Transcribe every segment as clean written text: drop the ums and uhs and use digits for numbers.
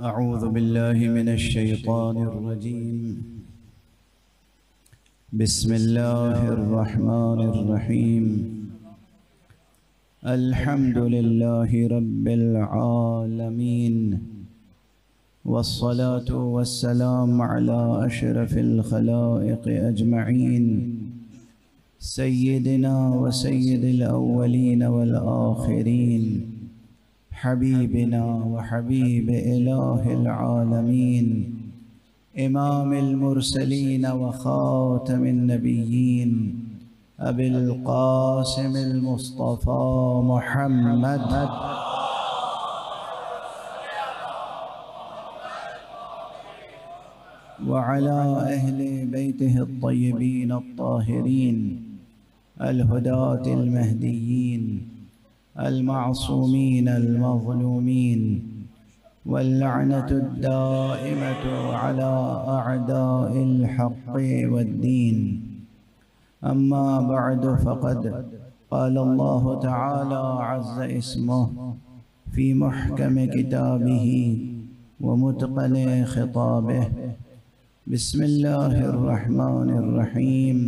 अऊज़ु बिल्लाहि मिनश्शैतानिर्रजीम। बिस्मिल्लाहिर्रहमानिर्रहीम। अल्हम्दुलिल्लाहि रब्बिल आलमीन वस्सलातु वस्सलामु अला अशरफिल खलाइक़ अजमईन सय्यिदिना व सय्यिदिल अव्वलीन वल आखिरीन हबीबिना व हबीब इलाहिल आलमीन इमामिल मुरसलीन व खातमिन नबिय्यीन अबिल क़ासिमिल मुस्तफ़ा मुहम्मद व अला अहले बैतिहि अत्तय्यबीन अत्ताहिरीन अलहुदातिल महदिय्यीन अलमासूमीन अलमज़लूमीन वल्लअनतु दाइमतु अला अअदाइल हक़्क़ि वद्दीन। अम्मा बअद फ़क़द क़ाल अल्लाहु तआला अज़्ज़ इस्मुहु फ़ी मुहकम किताबिही व मुतक़न ख़िताबिही। बिस्मिल्लाहिर्रहमानिर्रहीम।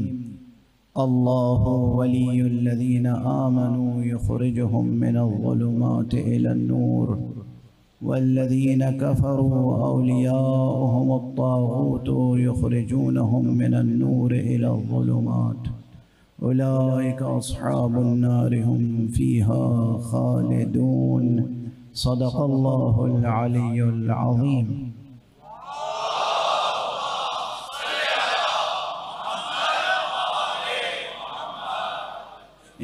अल्लाहु वलियुल्लज़ीना आमनू युख़रिजुहुम मिनज़्ज़ुलुमाति इलन्नूर वल्लज़ीना कफ़रू औलियाउहुमुत्ताग़ूतु युख़रिजूनहुम मिनन्नूरि इलज़्ज़ुलुमात उलाइका अस्हाबुन्नारि हुम फ़ीहा ख़ालिदून। सदक़ल्लाहुल अलियुल अज़ीम।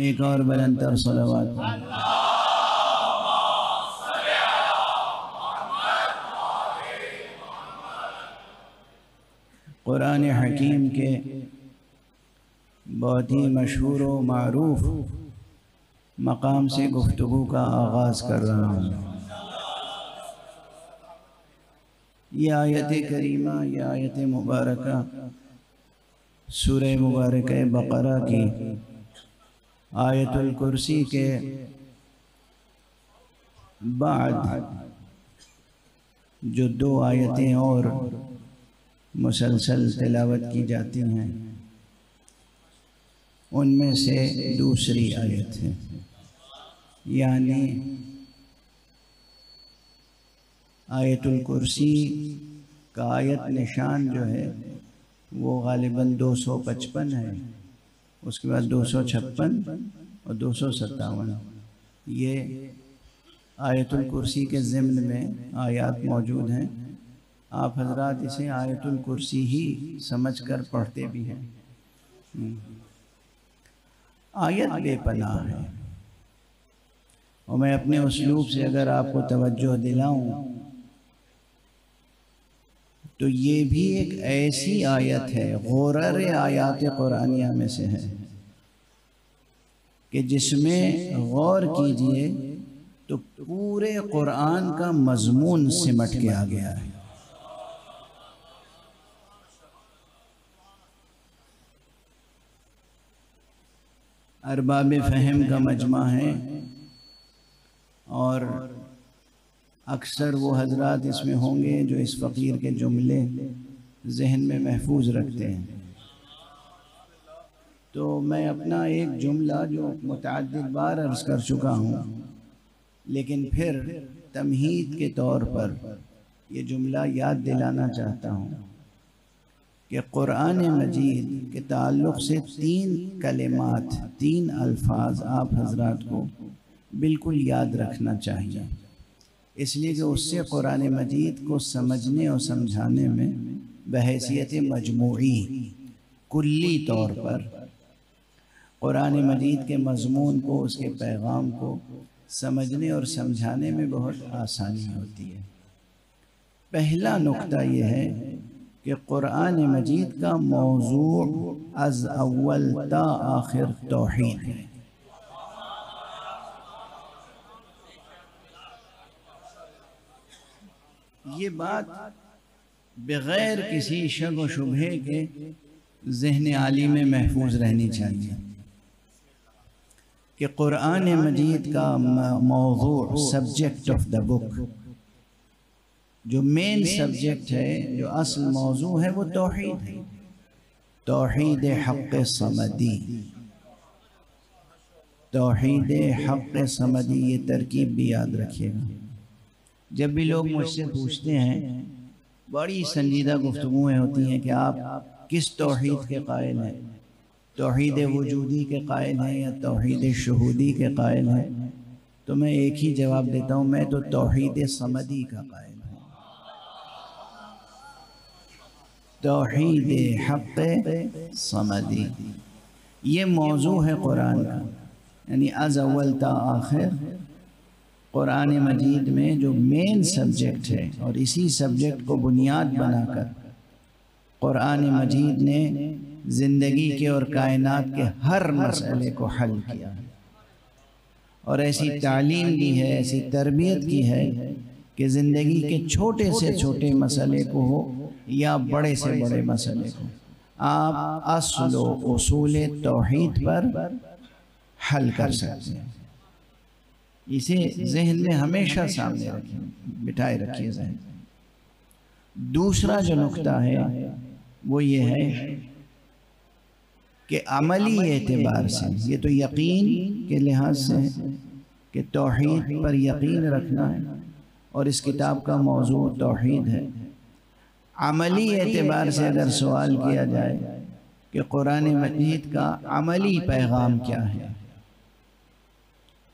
एक और बुलंदतर सलावत। कुरान हकीम के बहुत ही मशहूर व मारूफ मकाम से गुफ्तगू का आगाज़ कर रहा हूँ। ये आयत करीमा, ये आयत मुबारका सूरह मुबारक बक़रा की आयतुल कुर्सी के बाद जो दो आयतें और मुसलसल तिलावत की जाती हैं उनमें से दूसरी आयत है। यानी आयतुल कुर्सी का आयत निशान जो है वो गालिबन 255 है, उसके बाद 256 और 257 ये आयतुल कुर्सी के ज़िम्न में आयत मौजूद हैं। आप हजरात इसे आयतुल कुर्सी ही समझकर पढ़ते भी हैं। आयत बेपनाह है और मैं अपने उसलूब से अगर आपको तवज्जो दिलाऊं तो ये भी एक ऐसी आयत है, गुरर आयात कुरानिया में से है कि जिसमें गौर कीजिए तो पूरे कुरान का मजमून सिमट के आ गया है। अरबाब फ़हम का मजमा है और अक्सर वो हजरात इसमें होंगे जो इस फ़कीर के जुमले जहन में महफूज रखते हैं। तो मैं अपना एक जुमला जो मुतअद्दिद बार अर्ज़ कर चुका हूँ, लेकिन फिर तमहीद के तौर पर ये जुमला याद दिलाना चाहता हूँ कि कुरान मजीद के ताल्लुक़ से 3 कलिमात, 3 अल्फाज आप हजरात को बिल्कुल याद रखना चाहिए, इसलिए कि उससे कुरान मजीद को समझने और समझाने में बहैसियत मजमूई कुल्ली तौर पर कुरान मजीद के मज़मून को, उसके पैगाम को समझने और समझाने में बहुत आसानी होती है। पहला नुक्ता यह है कि कुरान मजीद का मौज़ू अज़ अव्वल ता आखिर तौहीद है। ये बात बग़ैर किसी शक व शुबहे के ज़हन आली में महफूज रहनी चाहिए कि कुरान मजीद का मौज़ू, सब्जेक्ट ऑफ द बुक, जो मेन सब्जेक्ट है, जो असल मौजू है, वो तौहीद है। तौहीद हक़ समदी, तौहीद हक़ समदी, ये तरकीब भी याद रखिएगा। जब भी लोग मुझसे पूछते हैं, बड़ी संजीदा गुफ्तगूएँ होती हैं कि आप किस तौहीद के कायल हैं, तौहीद वजूदी के कायल हैं या तौहीद शहूदी के कायल हैं, तो मैं एक ही जवाब देता हूँ, मैं तो तौहीद समदी का कायल हूँ। तौहीद हक़ समदी ये मौजू है कुरान का, यानी अज़ अव्वल ता आखिर कुरान मजीद में जो मेन सब्जेक्ट है, और इसी सब्जेक्ट को बुनियाद बनाकर कुरान मजीद ने ज़िंदगी के और कायनात के हर मसले को हल किया है। और ऐसी तालीम दी है, ऐसी तरबियत की है कि ज़िंदगी के छोटे से छोटे मसले को हो या बड़े से बड़े मसले को, आप अस्ल व उसूल तौहीद पर हल कर सकते हैं। इसे जहन में हमेशा सामने रखिए, बिठाए रखिए जहन। दूसरा जो नुक्ता है वो ये है कि अमली एतबार से, ये तो यकीन के लिहाज से है कि तौहीद पर यकीन रखना है और इस किताब का मौजू तौहीद है। अमली एतबार से अगर सवाल किया जाए कि कुरान मजीद का अमली पैगाम क्या है,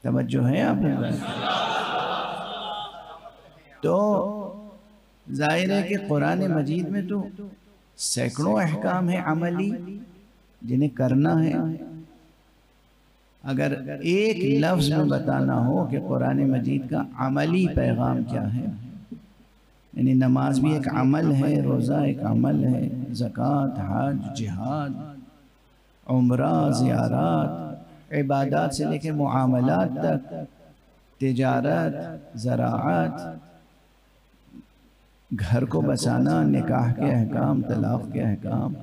तवज्जो है आप, तो जाहिर है कि कुरान मजीद में तो सैकड़ों अहकाम है अमली जिन्हें करना है। अगर एक लफ्ज़ में बताना हो कि कुरान मजीद का अमली पैगाम क्या है, यानी नमाज भी एक अमल है, रोज़ा एक अमल है, ज़कात, हज, जिहाद, उम्रा, ज़ियारत, इबादत से लेके मुआमलात तक, तिजारत, ज़राअत, घर को बसाना, निकाह के अहकाम, तलाक़ के अहकाम,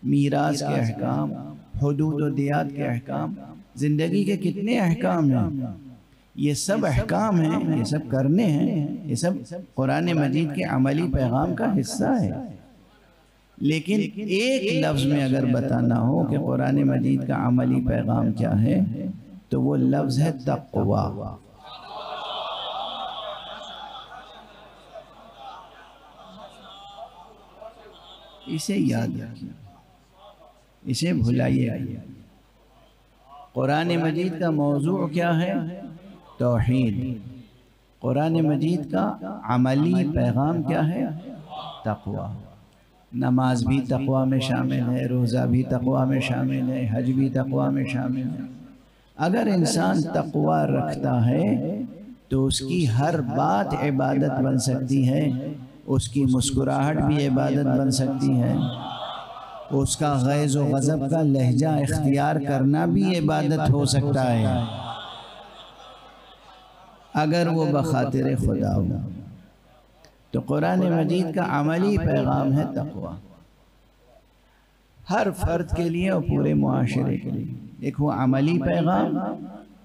मीरास के अहकाम, हुदूद व दियात के अहकाम, ज़िंदगी के कितने अहकाम हैं। ये सब अहकाम हैं, ये सब करने हैं, ये सब कुरान मजीद के अमली पैगाम का हिस्सा है। लेकिन एक लफ्ज़ में अगर बताना हो कि कुरान मजीद का अमली पैगाम क्या है, तो वो लफ्ज़ है तक़वा। इसे याद रखिए, इसे भुलाइए। कुरान मजीद का मौजू क्या है? तौहीद। कुरान मजीद का अमली पैगाम क्या है? तक़वा। नमाज भी तक़वा में शामिल है, रोज़ा भी तक़वा में शामिल है, हज भी तक़वा में शामिल है। अगर इंसान तक़वा रखता है तो उसकी हर बात इबादत बन सकती है, उसकी मुस्कुराहट भी इबादत बन सकती है, उसका गैज़ व गज़ब का लहजा इख्तियार करना भी इबादत हो सकता है, अगर वो बखातिर खुदा हो। तो कुरान मजीद का अमली पैगाम है तक़वा, हर फर्द के लिए और पूरे मुआशरे के लिए। एक हुआ अमली पैगाम,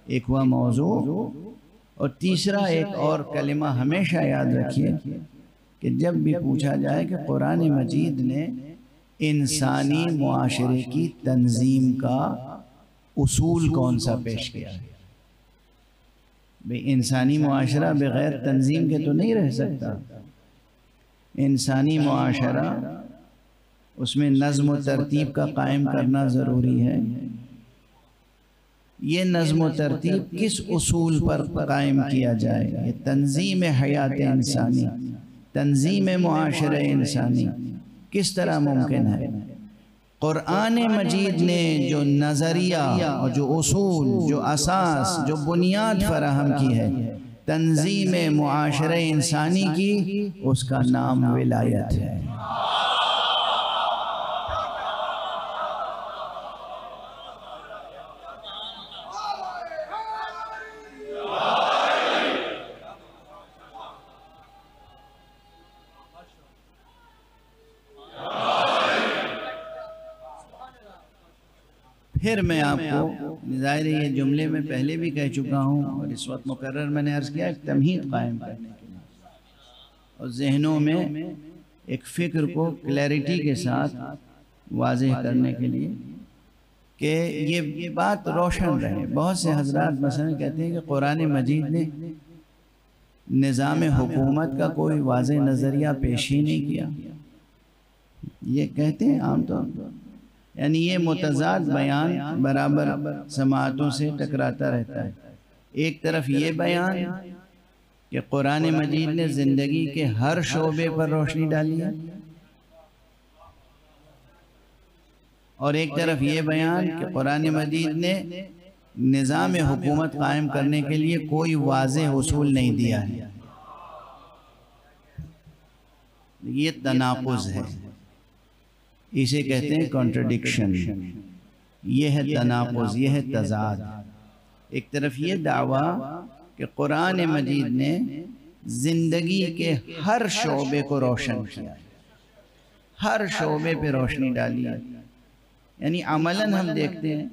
एक हुआ मौजू, और तीसरा एक और कलिमा हमेशा याद रखिए कि जब भी पूछा जाए कि कुरान मजीद ने इंसानी मुआशरे की तंजीम का उसूल कौन सा पेश किया है। भाई इंसानी मुआशरा बग़ैर तंजीम के तो नहीं रह सकता। इंसानी मुआशरा, उसमें नज़्म व तरतीब का कायम करना ज़रूरी है। ये नज़्म व तरतीब किस उसूल पर कायम किया जाए? ये तंजीम हयात इंसानी, तंजीम मुआशरे इंसानी किस तरह मुमकिन है? कुरान मजीद ने जो नज़रिया और जो उसूल, जो असास, जो बुनियाद फराहम की है तंजीम मुआशरे इंसानी की, उसका नाम विलायत है। फिर मैं आपको ज़ाहिर ये जुमले में पहले भी कह चुका हूँ और इस वक्त मुकर्रर मैंने अर्ज़ किया, एक तमहीद कायम करने के लिए। और जहनों में एक फ़िक्र को क्लैरिटी के साथ वाज़ेह करने के लिए कि ये बात रोशन रहे। बहुत से हजरात मसलन कहते हैं कि कुरान मजीद ने निज़ाम हुकूमत का कोई वाज़ेह नज़रिया पेश ही नहीं किया, ये कहते हैं आमतौर पर। यानी ये मुतज़ाद बयान बराबर समाअतों से टकराता रहता है। एक तरफ ये बयान कि कुरान मजीद ने ज़िंदगी के हर शोबे पर रोशनी डाली है, और एक तरफ ये बयान कि कुरान मजीद ने निज़ाम हुकूमत कायम करने के लिए कोई वाज़ेह उसूल नहीं दिया है। ये तनाकुज़ है, इसे कहते हैं कॉन्ट्रडिक्शन। ये है तनाकुज़, ये है तज़ाद। एक तरफ ये दावा कि कुरान मजीद ने ज़िंदगी के हर शोबे को रोशन किया, हर शोबे पे रोशनी डाली है। यानी अमलन हम देखते हैं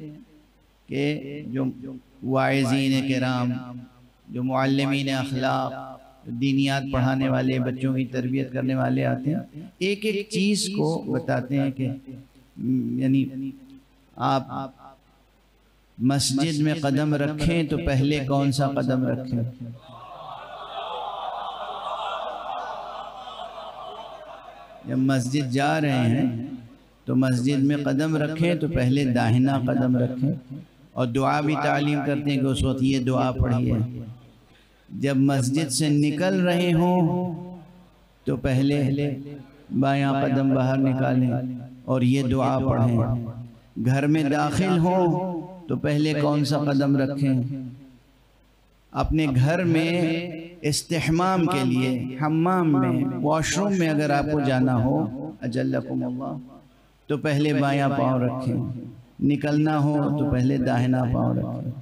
कि जो वाइज़ीन किराम, जो मुअल्लिमीन अखलाक, दीनियात पढ़ाने वाले, बच्चों की तरबियत करने वाले आते हैं, एक एक चीज़ को बताते हैं कि यानी आप मस्जिद में कदम रखें तो पहले कौन सा कदम रखें, जब मस्जिद जा रहे हैं तो मस्जिद में कदम रखें तो पहले दाहिना कदम रखें, और दुआ भी तालीम करते हैं कि उस वक्त ये दुआ पढ़िए। जब मस्जिद से निकल रहे हों तो पहले बायां कदम बाहर निकालें और ये दुआ पढ़ें। घर में दाखिल हों तो पहले कौन सा कदम रखें। अपने घर में इस्तिहमाम के लिए हम्माम में, वॉशरूम में अगर आपको जाना हो अजल्लकुमुल्लाह, तो पहले बायां पाँव रखें। निकलना हो तो पहले दाहिना पाँव रखें।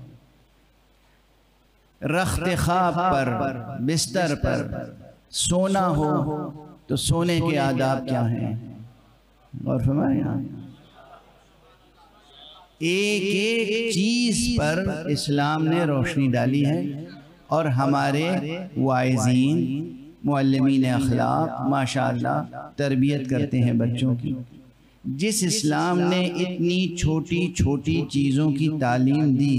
रख्त ख्वाब पर, बिस्तर पर सोना हो तो सोने के आदाब क्या हैं, और फरमाया एक एक चीज़ पर इस्लाम ने रोशनी डाली है। और हमारे वाइज़ीन, मुअल्लिमीन अखलाक माशाअल्लाह तरबियत करते हैं बच्चों की। जिस इस्लाम ने इतनी छोटी छोटी चीज़ों की तालीम दी,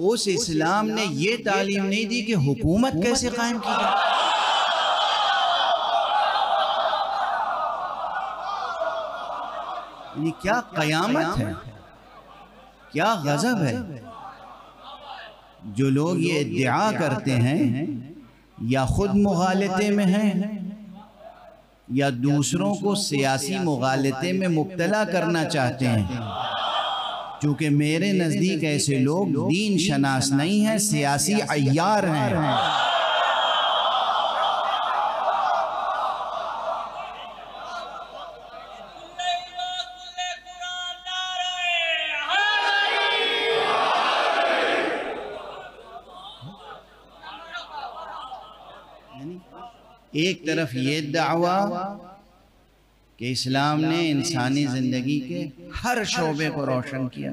उस इस्लाम ने ये तालीम नहीं दी कि हुकूमत कैसे कायम की जाए। ये क्या कयामत है, क्या गजब है। जो लोग ये इद्दिआ करते हैं या खुद मुगालते में हैं या दूसरों को सियासी मुगालते में मुब्तला करना चाहते हैं, क्योंकि मेरे नज़दीक ऐसे लोग दीन शनास नहीं हैं, सियासी अय्यार हैं। एक तरफ ये दावा कि इस्लाम ने इंसानी ज़िंदगी के हर शोबे को रोशन किया,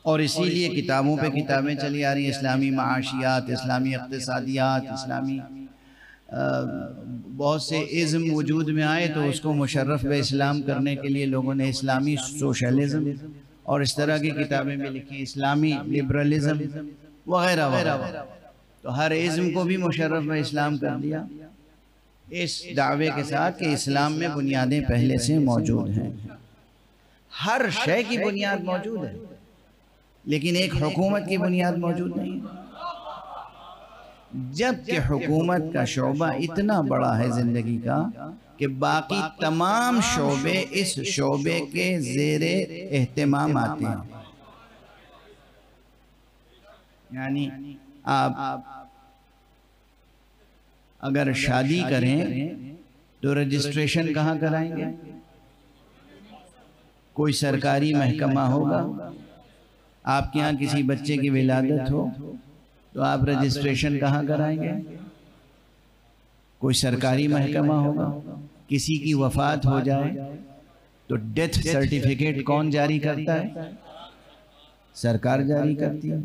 और इसीलिए किताबों पे किताबें चली आ रही हैं, इस्लामी माशियात, इस्लामी इक़्तिसादियात, इस्लामी बहुत से इज़्म वजूद में आए तो उसको मुशर्रफ व इस्लाम करने के लिए लोगों ने इस्लामी सोशलिज़म और इस तरह की किताबें भी लिखी, इस्लामी लिबरलिज़म वगैरह वगैरह। तो हर इज़्म को भी मुशर्रफ व इस्लाम कर दिया, इस दावे के साथ कि इस्लाम में बुनियादें पहले से मौजूद हैं। हर शय की बुनियाद मौजूद है, लेकिन एक हुकूमत की बुनियाद मौजूद नहीं है। जबकि हुकूमत का शोबा इतना बड़ा है ज़िंदगी का कि बाकी तमाम शोबे इस शोबे के ज़ेरे एहतिमाम आते हैं। यानी आप अगर शादी करें तो रजिस्ट्रेशन कहाँ कराएंगे? कोई सरकारी महकमा होगा। आपके यहाँ किसी बच्चे की विलादत हो तो आप रजिस्ट्रेशन कहाँ कराएंगे? कोई सरकारी महकमा होगा, किसी की वफात हो जाए तो डेथ सर्टिफिकेट कौन जारी करता है? सरकार जारी करती है।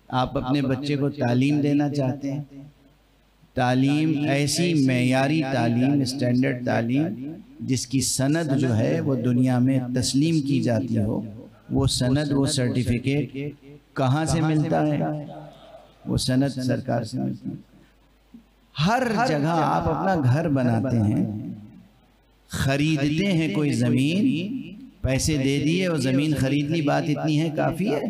आप अपने बच्चे को तालीम देना चाहते हैं, तालीम ऐसी मेयारी तालीम, स्टैंडर्ड तालीम जिसकी सनद जो है वो दुनिया में तस्लीम की जाती हो, वो सनद, वो सर्टिफिकेट कहाँ से मिलता है? वो सनद सरकार से मिलती है। हर जगह आप अपना घर बनाते हैं, खरीदते हैं कोई ज़मीन, पैसे दे दिए और ज़मीन खरीद ली, बात इतनी है, काफ़ी है?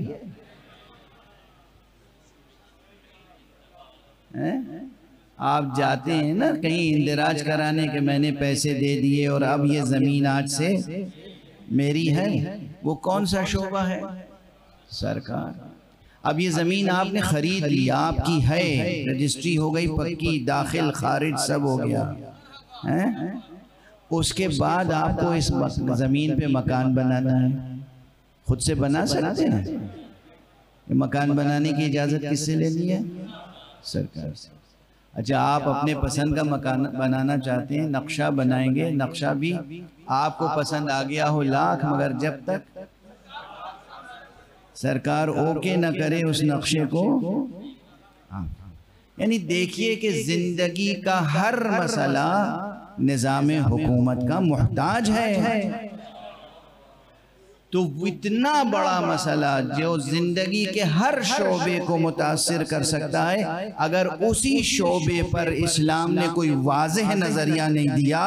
आप जाते हैं ना कहीं इंदिराज कराने के, मैंने पैसे दे दिए और अब ये ज़मीन आज से मेरी है, वो कौन सा शोबा है? सरकार। अब ये ज़मीन आपने खरीद ली, आपकी है, रजिस्ट्री हो गई पक्की, दाखिल खारिज सब हो गया है। उसके बाद आपको इस ज़मीन पे मकान बनाना है, खुद से बना सकते हैं? मकान बनाने की इजाज़त किससे लेनी है? सरकार से। अच्छा, आप अपने पसंद का मकान बनाना चाहते हैं, नक्शा बनाएंगे, नक्शा भी आपको पसंद आ गया हो लाख, मगर जब तक सरकार ओके न करे उस नक्शे को, यानी देखिए कि जिंदगी का हर मसला निज़ाम हुकूमत का मुहताज है। तो इतना बड़ा मसला जो जिंदगी के हर शोबे को मुतासिर कर सकता है, अगर उसी शोबे पर इस्लाम ने कोई वाज़ेह नजरिया नहीं दिया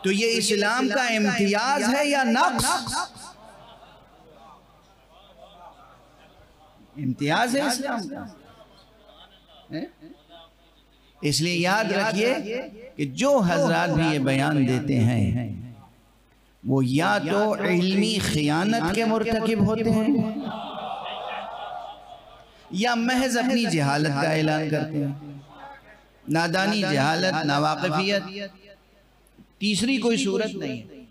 तो ये इस्लाम का इम्तियाज है या नक्स? इम्तियाज है इस्लाम का। इसलिए याद रखिए कि जो हजरात भी ये बयान देते हैं वो या तो इल्मी खियानत के मुर्तकिब होते हैं या महज अपनी जहालत का ऐलान करते हैं। नादानी, जहालत, नावाकिफियत, तीसरी कोई सूरत नहीं है।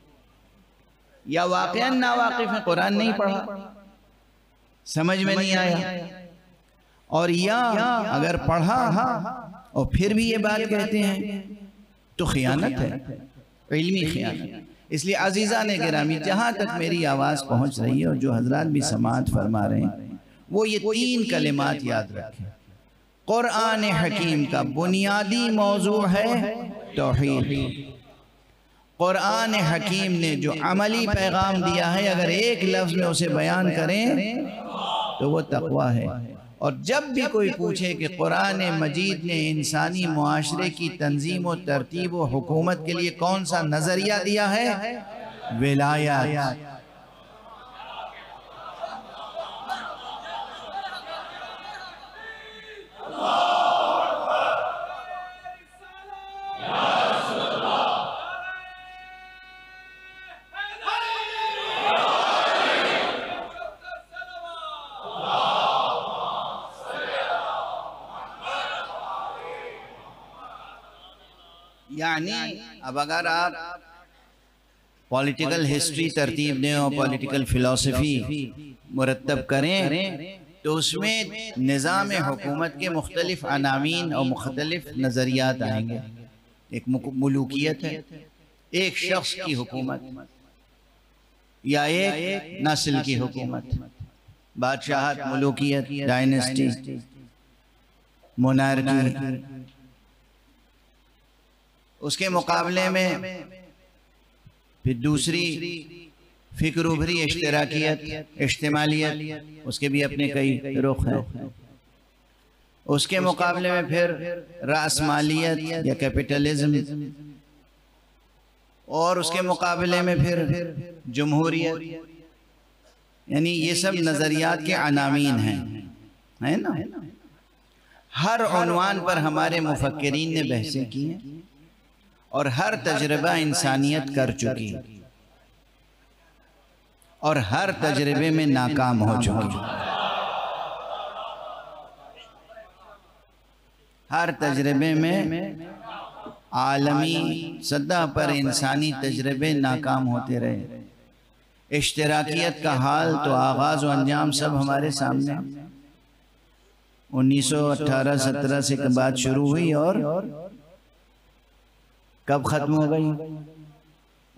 या वाक़ियन नावाकिफ है, कुरान नहीं पढ़ा, समझ में नहीं आया, और या अगर पढ़ा और फिर भी ये बात कहते हैं तो खियानत है, इल्मी खियानत। इसलिए अजीज़ा ने गिरामी, जहाँ तक मेरी आवाज़ पहुँच रही है और जो हजरात भी समाअत फरमा रहे हैं, वो ये तीन कलिमात याद रखें। कुरान हकीम का बुनियादी मौजू है तौहीद। कुरान हकीम ने जो अमली पैगाम दिया है, अगर एक लफ्ज़ में उसे बयान करें तो वो तक़वा है। और जब भी कोई पूछे कि कुरान मजीद ने इंसानी मुआशरे की तंजीम व तरतीब व हुकूमत के लिए कौन सा नज़रिया दिया है, विलायत। यानी अब अगर आप पॉलिटिकल हिस्ट्री तरतीब दें और पॉलिटिकल फिलॉसफी मुरतब करें तो उसमें निज़ाम हुकूमत के मुख्तलिफ अनामीन और मुख्तलिफ नज़रियात आएंगे। एक मुलूकियत है, एक शख्स की हुकूमत या एक नस्ल की हुकूमत, बादशाहत, मुलूकियत, डायनेस्टी, मोनार्की। उसके मुकाबले में फिर दूसरी फिक्र उभरी, इश्तिराकियत, इज्तिमालियत, उसके भी अपने कई रुख हैं। उसके मुकाबले में फिर रासमालियत या कैपिटलिज्म, और उसके मुकाबले में फिर जमहूरियत। यानी ये सब नज़रियात के अनामीन हैं, है ना। हर उन्वान पर हमारे मुफक्किरीन ने बहसें की हैं और हर तजर्बा इंसानियत कर चुकी और हर तजर्बे में नाकाम हो चुकी। हर तजर्बे में आलमी सतह पर इंसानी तजर्बे नाकाम होते रहे। इश्तिराकियत का हाल तो आगाज़ और अंजाम सब हमारे सामने। 1918-17 से बात शुरू हुई और कब ख़त्म हो गई?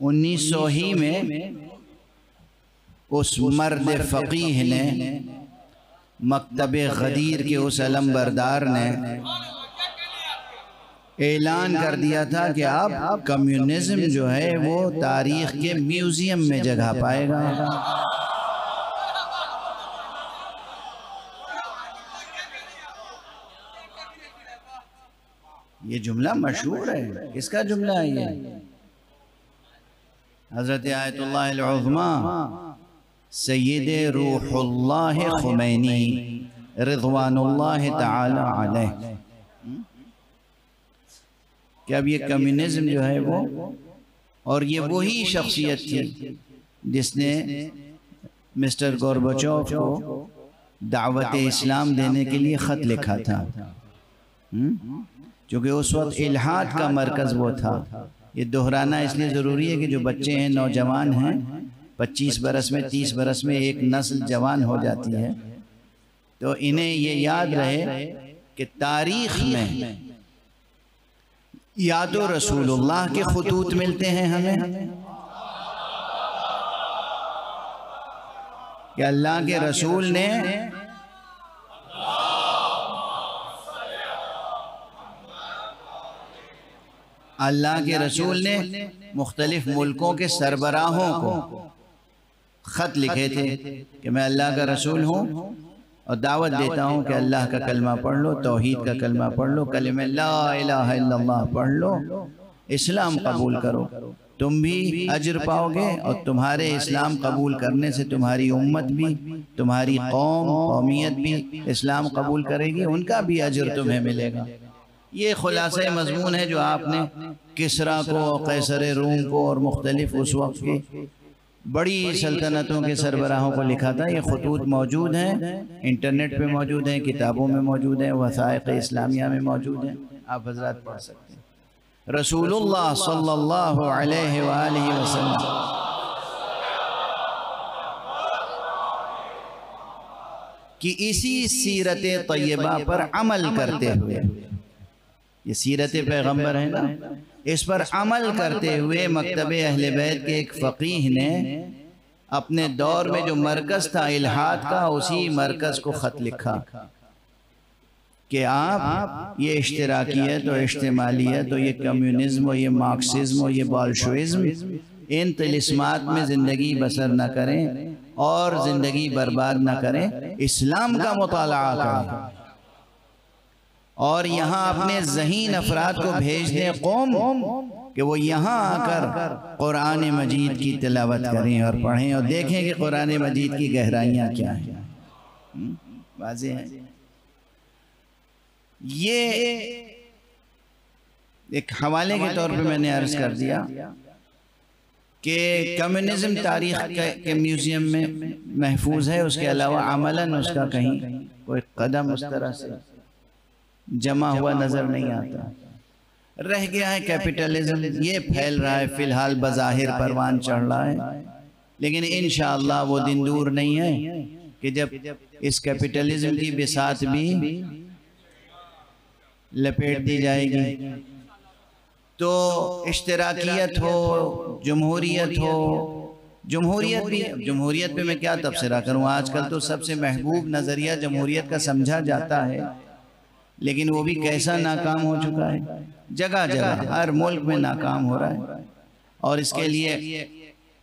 1900 ही में उस मर्द फ़क़ीह ने, मकतबे गदीर के उस अलमबरदार ने ऐलान कर दिया था कि अब कम्युनिज़्म जो है वो तारीख़ के म्यूज़ियम में जगह पाएगा। ये जुमला मशहूर है। किसका जुमला है ये? हज़रत आयतुल्लाह अल-उज़्मा सय्यद रूहुल्लाह खुमैनी रिज़वानुल्लाह तआला अलैह कि अब ये कम्युनिज़्म जो है वो, और ये वही शख्सियत थी जिसने मिस्टर गोर्बाचोव को दावत इस्लाम देने के लिए ख़त लिखा था, क्योंकि उस वक्त इल्हाद का मरकज़ वो था। ये दोहराना इसलिए ज़रूरी है कि जो बच्चे हैं, नौजवान हैं, 25 बरस में 30 बरस में एक नस्ल जवान हो जाती है, तो इन्हें ये याद रहे कि तारीख़ में या तो रसूलुल्लाह के खुतूत मिलते हैं हमें कि अल्लाह के रसूल ने मुख्तलिफ मुल्कों के सरबराहों को ख़त लिखे थे कि मैं अल्लाह का रसूल हूँ और दावत देता हूँ कि अल्लाह का कलमा पढ़ लो, तौहीद का कलमा पढ़ लो, कलिमा ला इलाहा इल्लल्लाह पढ़ लो, इस्लाम कबूल करो, तुम भी अजर पाओगे और तुम्हारे इस्लाम कबूल करने से तुम्हारी उम्मत भी, तुम्हारी कौमियत भी इस्लाम कबूल करेगी, उनका भी अजर तुम्हें मिलेगा। ये खुलासा मज़मून है जो आपने किसरा को, कैसर रूम को और मुख्तलिफ उस वक्त की बड़ी सल्तनतों के सरबराहों को लिखा था। ये खुतूत मौजूद हैं, इंटरनेट पे मौजूद हैं, किताबों में मौजूद हैं, वसाइक़ इस्लामिया में मौजूद हैं, आप हज़रात पढ़ सकते हैं। रसूलुल्लाह सल्लल्लाहु अलैहि वसल्लम की इसी सीरत तय्यबा पर अमल करते हुए, ये सीरत पैगंबर है ना, इस पर अमल करते हुए मकतबे अहले बैत के एक फ़क़ीह ने अपने दौर में जो मरकज़ था इल्हाद का, उसी मरकज़ को ख़त लिखा कि आप ये इश्तिराकियत और इज्तिमालियत और ये कम्युनिज़्म और ये मार्क्सिज़्म और ये बोल्शेविज़्म, इन तिलिस्मात में ज़िंदगी बसर न करें और ज़िंदगी बर्बाद न करें, इस्लाम का मुताला करें और यहाँ अपने ज़हीन अफराद को भेज दें कौम कि वो यहाँ आकर कुरान मजीद की तिलावत करें और पढ़ें और देखें कि कुरान मजीद की गहराइयाँ क्या हैं। वाज़ेह है। ये एक हवाले के तौर पे मैंने अर्ज़ कर दिया कि कम्युनिज़्म तारीख़ के म्यूज़ियम में महफूज है, उसके अलावा अमलन उसका कहीं कोई कदम उस तरह से जमा हुआ नज़र नहीं आता। रह गया है कैपिटलिज़्म, ये फैल रहा है, फ़िलहाल बज़ाहिर परवान चढ़ रहा है, लेकिन इंशाअल्लाह वो दिन दूर नहीं है कि जब इस कैपिटलिज़्म की बिसात भी लपेट दी जाएगी तो इश्तिराकियत हो, जमहूरियत हो, जमहूरियत पे मैं क्या तबसरा करूँ। आजकल तो सबसे महबूब नज़रिया जमहूरियत का समझा जाता है, लेकिन वो भी कैसा नाकाम हो चुका है, जगह जगह हर मुल्क में नाकाम हो रहा है। और इसके लिए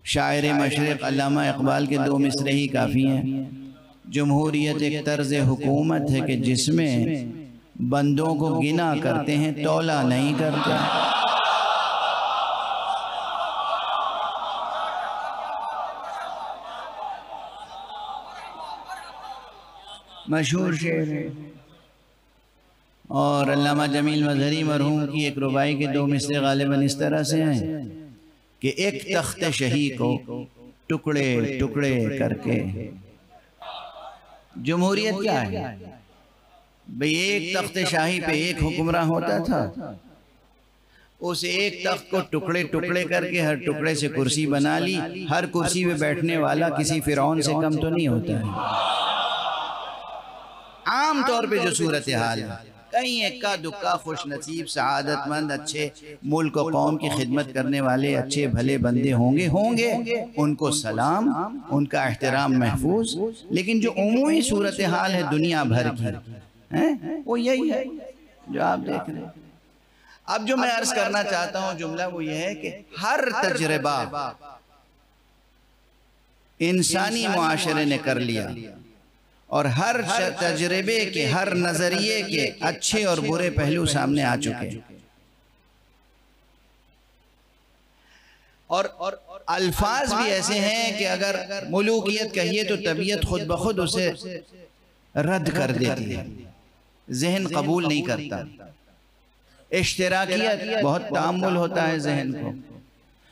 शायर मशरिक़ अल्लामा इक़बाल के 2 मिसरे ही काफ़ी हैं। जमहूरियत एक तर्ज़ हुकूमत है कि जिसमें बंदों को गिना करते हैं, तौला नहीं करते। मशहूर शेर है। और अल्लामा जमील मज़हरी मरहूम की एक रुबाई के 2 मिसरे गालिबन इस तरह से हैं कि एक तख्त शही को टुकड़े टुकड़े करके, जमहूरियत क्या है भाई, एक तख्त शाही पे एक हुक्मरान होता था, उस एक तख्त को टुकड़े टुकड़े करके हर टुकड़े से कुर्सी बना ली, हर कुर्सी पे बैठने वाला किसी फिरौन से कम तो नहीं होता है। आम तौर पे जो सूरत हाल है, कहीं इक्का दुक्का खुश नसीब सआदतमंद अच्छे मुल्क और कौम की खिदमत करने वाले अच्छे भले बंदे होंगे, उनको सलाम, उनका एहतराम महफूज। लेकिन जो उमूमी सूरत हाल है दुनिया भर की है, वो यही है जो आप देख रहे हैं। अब जो मैं अर्ज करना चाहता हूं जुमला वो ये है कि हर तजर्बा इंसानी मुआशरे ने कर लिया और हर तजर्बे के, हर नजरिए के अच्छे और बुरे पहलू सामने आ चुके और अल्फाज भी ऐसे हैं कि अगर मुलूकियत कहिए तो तबीयत खुद ब खुद उसे रद्द कर देती है, जहन कबूल नहीं करता। इश्तिराकियत बहुत तामुल होता है जहन को,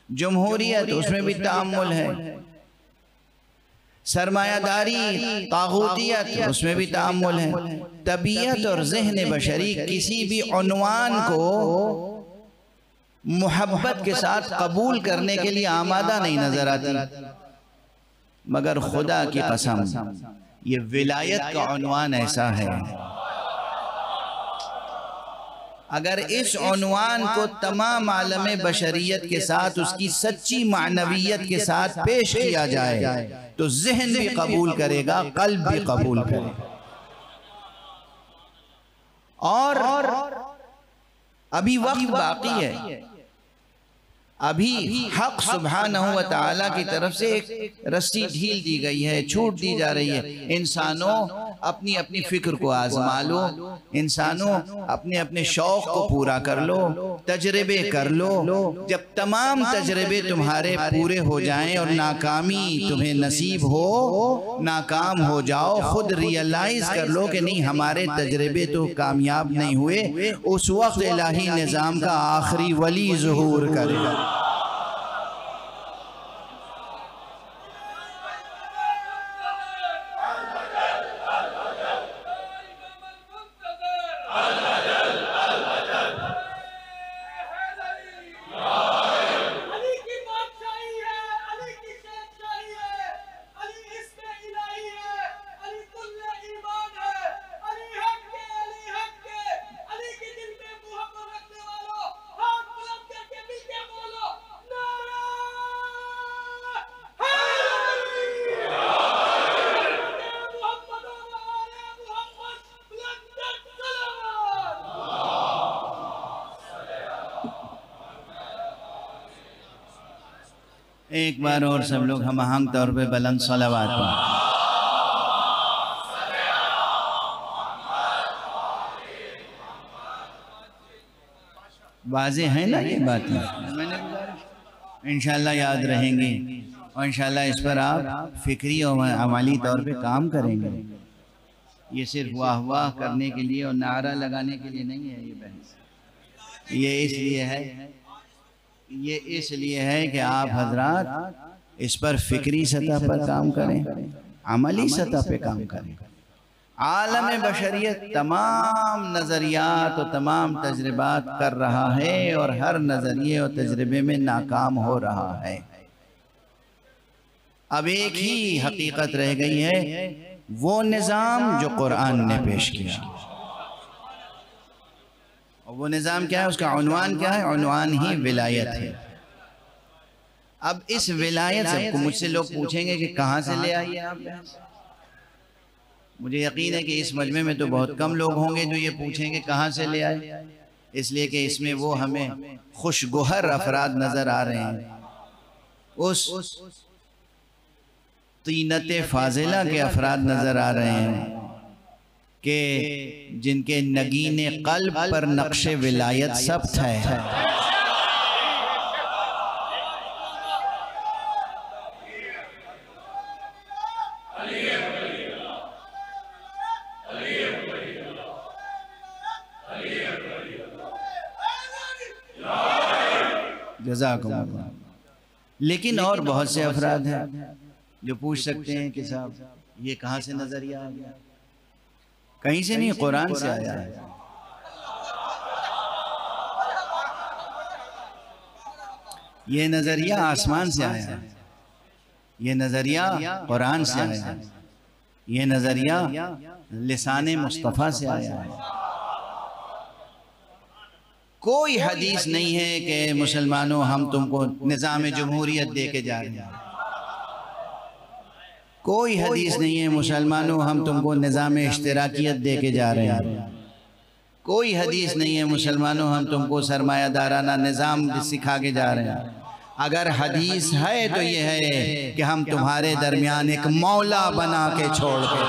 जमहूरियत उसमें भी तामुल है, सरमायादारी तागूतियत उसमें भी तामुल है। तबीयत और ज़हन बशरी किसी भी उन्वान को मोहब्बत के साथ कबूल करने के लिए आमादा नहीं नजर आती। मगर खुदा की कसम ये विलायत का उन्वान ऐसा है, अगर इस उन्वान को तमाम आलम बशरियत के साथ उसकी सच्ची मानवियत के साथ पेश किया जाए तो ज़हन भी कबूल करेगा, कल्ब भी कबूल करेगा। और अभी वक्त बाकी है, अभी हक सुब्हानहू व तआला की तरफ से एक रस्सी ढील दी गई है, छूट दी जा रही है। इंसानों अपनी अपनी फिक्र को आजमा लो, इंसानों अपने अपने शौक को पूरा कर लो, तजर्बे कर लो। जब तमाम तजर्बे तुम्हारे पूरे हो जाएं और नाकामी तुम्हें नसीब हो, नाकाम हो जाओ, खुद रियलाइज कर लो कि नहीं हमारे तजर्बे तो कामयाब नहीं हुए, उस वक्त इलाही निज़ाम का आखिरी वली ज़ुहूर करेगा। एक बार और सब लोग हम आहंग तौर पे बुलंद सलावत पढ़ें। वाज़ेह है ना ये बातें, मैंने इंशाल्लाह याद रहेंगी और इंशाल्लाह इस पर आप फिक्री और अमली तौर पे काम करेंगे। ये सिर्फ वाह वाह करने के लिए और नारा लगाने के लिए नहीं है ये बहस, ये इसलिए है कि आप हजरात इस पर फिक्री सतह पर काम करें, अमली सतह पे काम करें। आलम बशरियत तमाम नज़रियात और तमाम तजर्बात कर रहा है और हर नज़रिए और तजर्बे में नाकाम हो रहा है। अब एक ही हकीकत रह गई है, वो निज़ाम जो कुरान ने पेश किया। और वो निज़ाम क्या है, उसका उन्वान क्या है? उन्वान ही विलायत है। अब इस विलायत सबको मुझसे लोग पूछेंगे कि कहाँ से ले आइए आप। मुझे यकीन है कि इस मजमे में तो बहुत कम लोग होंगे जो ये पूछेंगे कहाँ से ले आए, इसलिए कि इसमें वो हमें खुशगोहर अफराद नज़र आ रहे हैं, उस तीनते फाजिला के अफराद नज़र आ रहे हैं कि जिनके नगीने कल्ब पर नक्शे विलायत सब्त है। जज़ाकुमुल्लाह। लेकिन और बहुत से अफराद हैं जो पूछ सकते हैं कि साहब ये कहाँ से नजरिया आ गया? कहीं से नहीं, कुरान से आया है। ये नजरिया आसमान से आया है, ये नजरिया कुरान से आया है। ये नज़रिया लिसाने मुस्तफ़ा से आया है। कोई हदीस नहीं है कि मुसलमानों हम तुमको निज़ाम जमहूरियत दे के जा रहे हैं। कोई हदीस नहीं है मुसलमानों हम तुमको निज़ाम इश्तिराकियत दे के जा रहे हैं। कोई हदीस नहीं है मुसलमानों हम तुमको सरमायादाराना निज़ाम सिखा के जा रहे हैं। अगर हदीस है तो ये है कि हम तुम्हारे दरमियान एक मौला बना के छोड़ के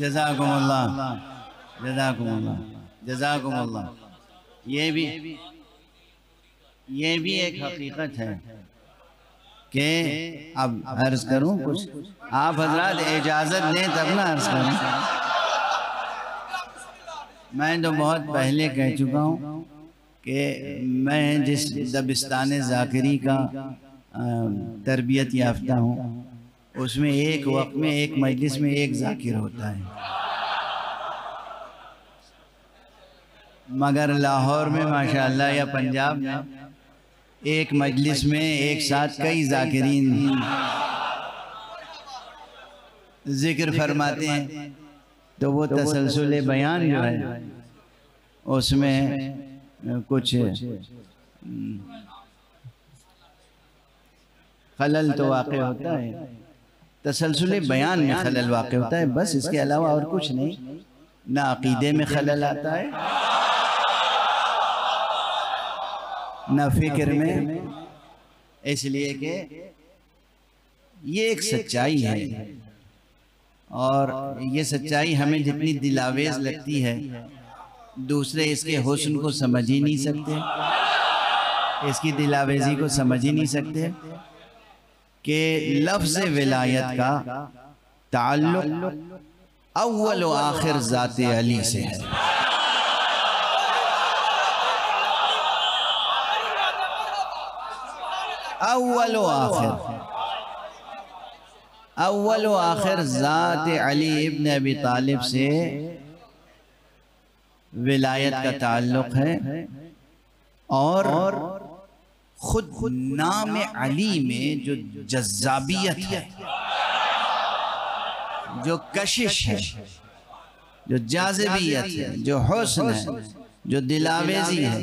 जज़ाकुमुल्लाह जज़ाकुमुल्लाह जज़ाकुमुल्लाह। ये भी एक हकीकत है कि अब अर्ज़ करूं कुछ, आप हजरात इजाज़त दें तब ना अर्ज़ करूं। मैं तो बहुत पहले कह चुका हूं कि मैं जिस दबिस्तान ज़ाकिरी का तरबियत याफ्ता हूँ उसमें एक वक्त में एक मजलिस में एक ज़ाकिर होता है, मगर लाहौर में माशाअल्लाह या पंजाब में एक मजलिस में एक साथ कई ज़ाकिरीन ज़िक्र फरमाते हैं। तो वो तसलसुल बयान जो है उसमें कुछ खलल तो वाक़ होता है, तसलसुल बयान में खलल वाक़ होता है, बस इसके अलावा और कुछ नहीं। ना अक़ीदे में खलल आता है ना फ़िक्र में, इसलिए कि ये एक सच्चाई है और ये सच्चाई हमें जितनी दिलावेज़ लगती है दूसरे इसके हुस्न को समझ ही नहीं सकते, इसकी दिलावेज़ी को समझ ही नहीं सकते कि लफ्ज़ विलायत का ताल्लुक़ अव्वल व आखिर ज़ाते अली से है। अव्वल व आखिर ज़ाते अली इब्न अबी तालिब से विलायत का ताल्लुक़ है और खुद नाम अली में जो जज़्ज़ाबियत है, जो कशिश है, जो जाज़िबियत है, जो हुस्न है, जो दिलावेज़ी है,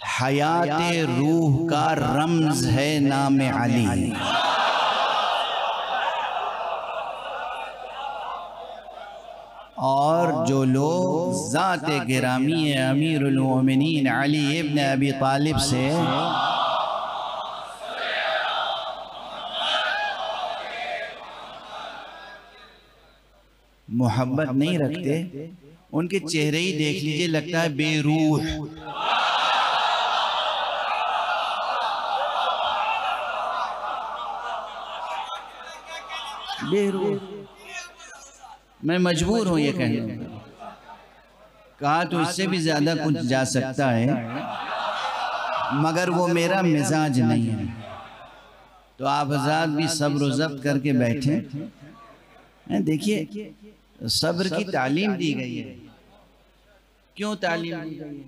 हयात रूह का रम्ज़ है नाम अली। और जो लोग ज़ाते गिरामी अमीरुल मोमिनीन अली इब्न अबी तालिब से मोहब्बत नहीं रखते, उनके चेहरे ही देख लीजिए, लगता है बेरूह। बेरूह। मैं मजबूर हूँ ये कहने, कहा तो इससे भी ज़्यादा कुछ जा सकता है, मगर वो मेरा मिजाज नहीं है। तो आप हज़रात भी सब्र ज़ब्त करके बैठे। देखिए सब्र की तालीम दी गई है। क्यों तालीम दी गई है?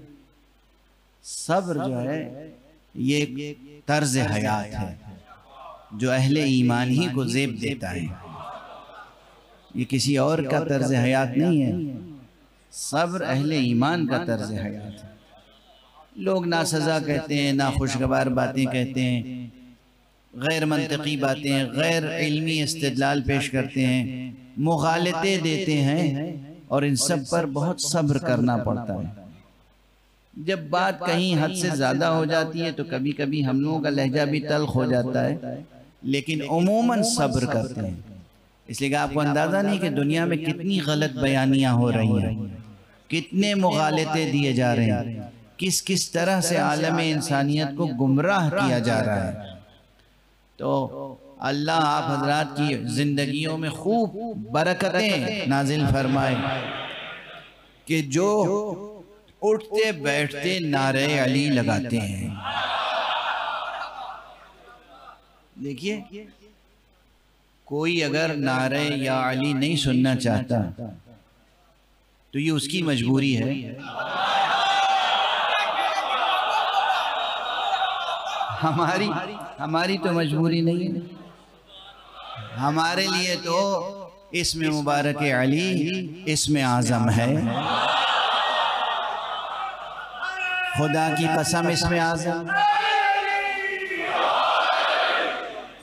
सब्र जो है ये एक तर्ज हयात है जो अहले ईमान ही को ज़ेब देता है, ये किसी और का तर्ज हयात नहीं है। सब्र अहले ईमान का तर्ज हयात है। लोग ना सज़ा कहते हैं, ना खुशगवार बातें कहते हैं, गैर मंतकी बातें, गैर इल्मी इस्तिदलाल पेश करते हैं, मुगालतें देते हैं और इन सब पर बहुत सब्र करना पड़ता है। जब बात कहीं हद से ज़्यादा हो जाती है तो कभी कभी हम लोगों का लहजा भी तल्ख हो जाता है, लेकिन उमूमन सब्र करते हैं। इसलिए आपको अंदाज़ा नहीं कि दुनिया में कितनी गलत बयानियाँ हो रही हैं, कितने मुगालते दिए जा रहे हैं, किस किस तरह से आलम इंसानियत को गुमराह किया जा रहा है। तो अल्लाह आप हजरात की ज़िंदगियों में खूब बरकतें नाजिल फरमाए कि जो उठते बैठते नारे अली लगाते हैं। देखिए, कोई अगर नारे या अली नहीं सुनना चाहता तो ये उसकी मजबूरी है। हमारी तो मजबूरी नहीं है। हमारे लिए तो इसमें मुबारक अली इसमें आज़म है। खुदा की कसम इसमें आज़म,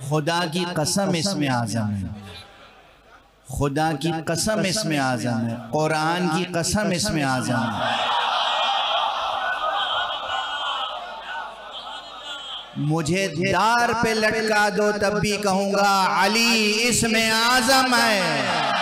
खुदा की कसम इसमें आज़म है, खुदा की कसम इसमें आज़म है, कुरान की कसम इसमें आज़म है। मुझे दार पे लटका दो तब भी कहूंगा अली इसमें आज़म है।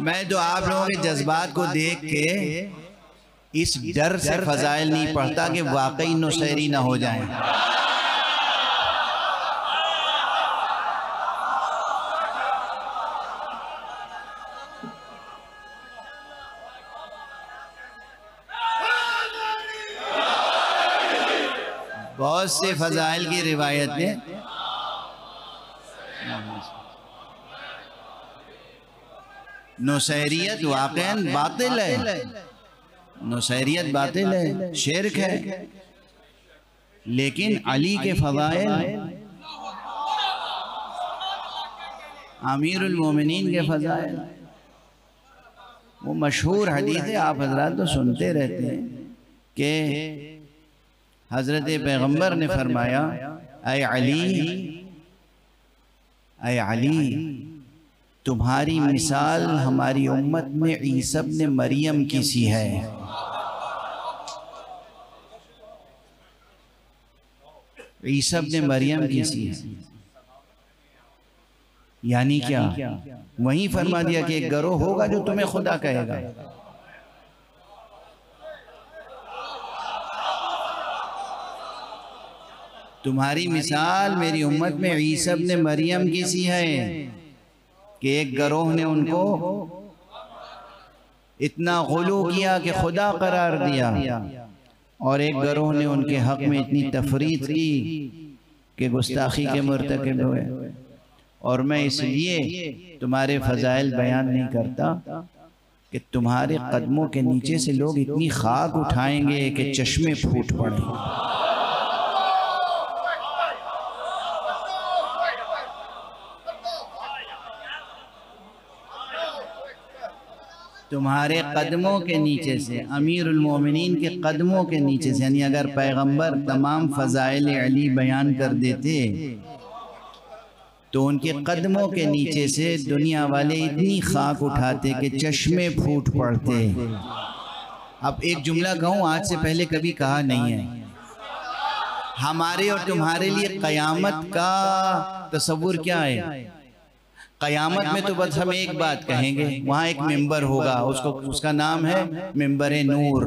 मैं तो आप लोगों के जज्बात को देख के इस डर से फजाइल नहीं पढ़ता कि वाकई नुसैरी ना हो जाए। बहुत से फजाइल की रिवायत में नुसैरियत वाक़अन बातिल है, नुसैरियत बातिल है, शिर्क है, लेकिन अली के फ़ज़ाइल, अमीरुल मोमिनीन के फ़ज़ाइल, वो मशहूर हदीस है, आप हजरात तो सुनते रहते हैं कि हज़रत पैगम्बर ने फरमाया, ऐ अली तुम्हारी मिसाल हमारी उम्मत में ईसा इब्न मरियम की सी है। ईसा इब्न मरियम की सी है, यानी क्या? वहीं फरमा दिया कि एक गिरोह होगा जो तुम्हें खुदा कहेगा। तुम्हारी मिसाल मेरी उम्मत में ईसा इब्न मरियम की सी है कि एक गिरोह ने उनको इतना गुलू किया कि खुदा करार दिया, और एक गिरोह ने उनके हक में इतनी तफरीत की कि गुस्ताखी के मुर्तकिब हुए। और मैं इसलिए तुम्हारे फ़ज़ाइल बयान नहीं करता कि तुम्हारे कदमों के नीचे से लोग इतनी खाक उठाएंगे कि चश्मे फूट पड़ेंगे। तुम्हारे कदमों के नीचे से, अमीरुल मोमिनीन के कदमों के नीचे से, यानी अगर पैगंबर तमाम फ़ज़ाइल अली बयान कर देते तो उनके कदमों के नीचे से दुनिया वाले इतनी खाक उठाते कि चश्मे फूट पड़ते। अब एक जुमला कहूँ, आज से पहले कभी कहा नहीं है। हमारे और तुम्हारे लिए क़यामत का तसव्वुर क्या है? क़यामत में तो बस हम एक बात कहेंगे, वहाँ एक मिंबर होगा, उसका नाम है मिंबर नूर,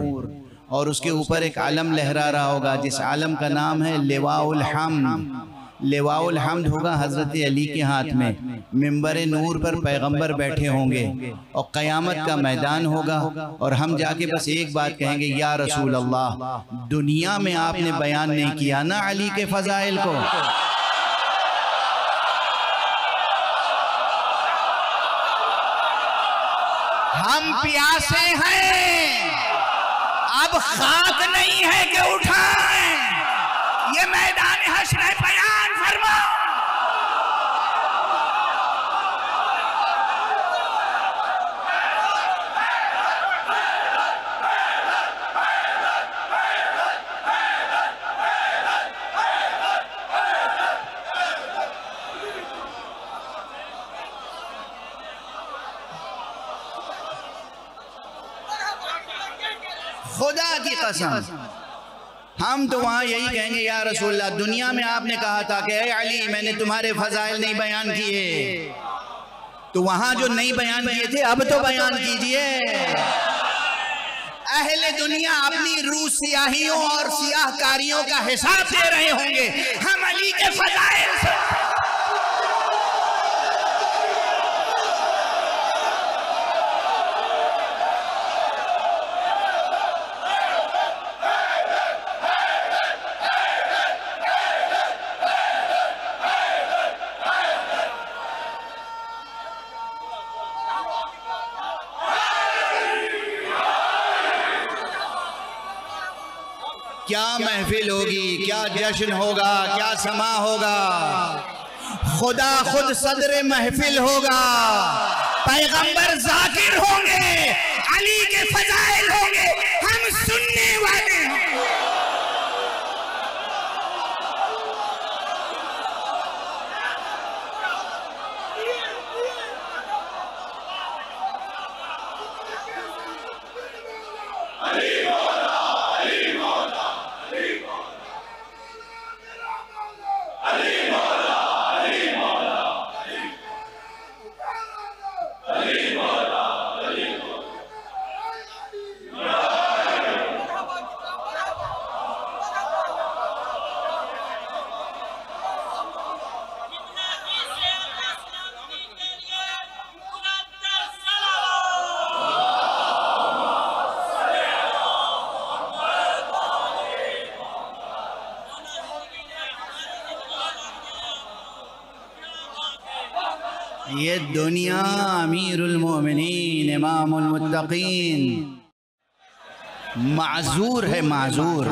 और उसके ऊपर एक आलम लहरा रहा होगा जिस आलम का नाम है लिवाउल हम्द। लिवाउल हम्द होगा हज़रत अली के हाथ में, मिंबर नूर पर पैगंबर बैठे होंगे और क़यामत का मैदान होगा और हम जाके बस एक बात कहेंगे, या रसूल अल्लाह, दुनिया में आपने बयान नहीं किया ना अली के फ़ज़ाइल को। हम प्यासे हैं, अब खाक नहीं है कि उठाएं, ये मैदान हश्र है, बयान फरमाओ। खुदा की कसम हम तो वहाँ यही कहेंगे, या रसूलल्लाह, दुनिया में आपने कहा था कि अली मैंने तुम्हारे फजाइल नहीं बयान किए, तो वहाँ जो नहीं बयान किए थे अब तो बयान कीजिए। अहले दुनिया अपनी रूह सियाहियों और सियाहकारियों का हिसाब दे रहे होंगे, हम अली के फजाइल से। क्या महफिल होगी, क्या जश्न होगा, क्या समा होगा, खुदा खुद सदर महफिल होगा, पैगंबर जाकिर होंगे, अली के फजाइल होंगे, हम सुनने वाले हैं। ये दुनिया अमीरुल मोमिनीन इमामुल मुत्तकीन माजूर है, माजूर।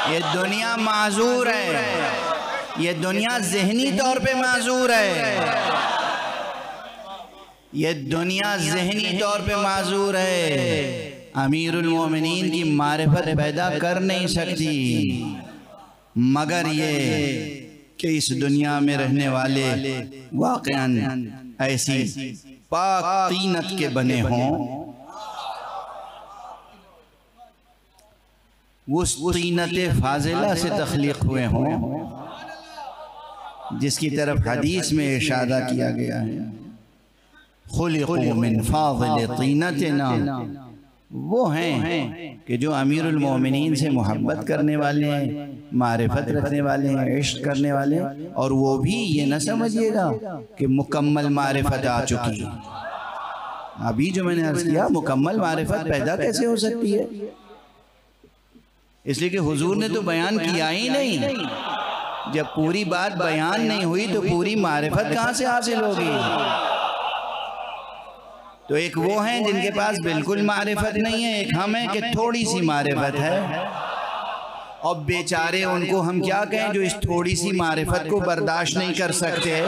ये दुनिया माजूर है, ये दुनिया ज़हनी तौर पे माजूर है, ये दुनिया ज़हनी तौर पे माजूर है। अमीरुल मोमिनीन की मारिफत पैदा कर नहीं सकती, मगर ये कि इस दुनिया में रहने वाले वाक़अन ऐसी पाक तीनत के बने हों, उस तीनत फाजिला से तख्लीक हुए हों जिसकी तरफ हदीस में इशारा किया गया है, खुलिक़ू मिन फाज़िल तीनतिना। वो हैं कि जो अमीरुल मोमिनीन से मोहब्बत करने वाले हैं, मारिफत रखने वाले हैं, इश्क करने वाले हैं, और वो भी ये न समझिएगा कि मुकम्मल मारिफत आ चुकी है। अभी जो मैंने अर्ज़ किया, मुकम्मल मारिफत पैदा कैसे हो सकती है? इसलिए कि हुजूर ने तो बयान किया ही नहीं। जब पूरी बात बयान नहीं हुई तो पूरी मारिफत कहाँ से हासिल होगी? तो एक वो हैं जिनके पास बिल्कुल मारिफत नहीं है, एक हम हैं कि थोड़ी सी मारिफत है, और बेचारे उनको हम क्या कहें जो इस थोड़ी सी मारिफत को बर्दाश्त नहीं कर सकते।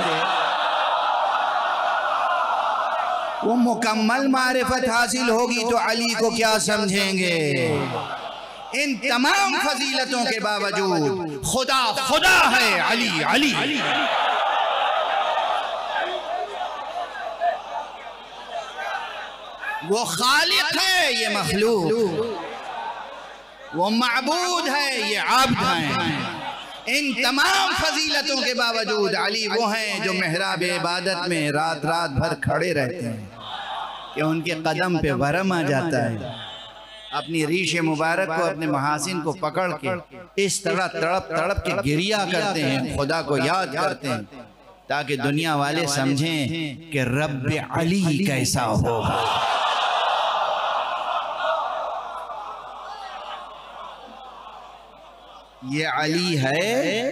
वो मुकम्मल मारिफत हासिल होगी तो अली को क्या समझेंगे? इन तमाम फजीलतों के बावजूद खुदा खुदा है, अली अली। वो खालिक है, ये मखलूक, वो माबूद है, ये आब्द हैं। इन तमाम फजीलतों के बावजूद अली वो हैं जो मेहराब इबादत में रात रात भर खड़े रहते हैं कि उनके कदम पे वरम आ जाता है। अपनी रीश मुबारक को, अपने महासिन को पकड़ के इस तरह तड़प तड़प के गिरिया करते हैं, खुदा को याद करते हैं, ताकि दुनिया वाले समझें कि रब अली कैसा होगा। ये अली है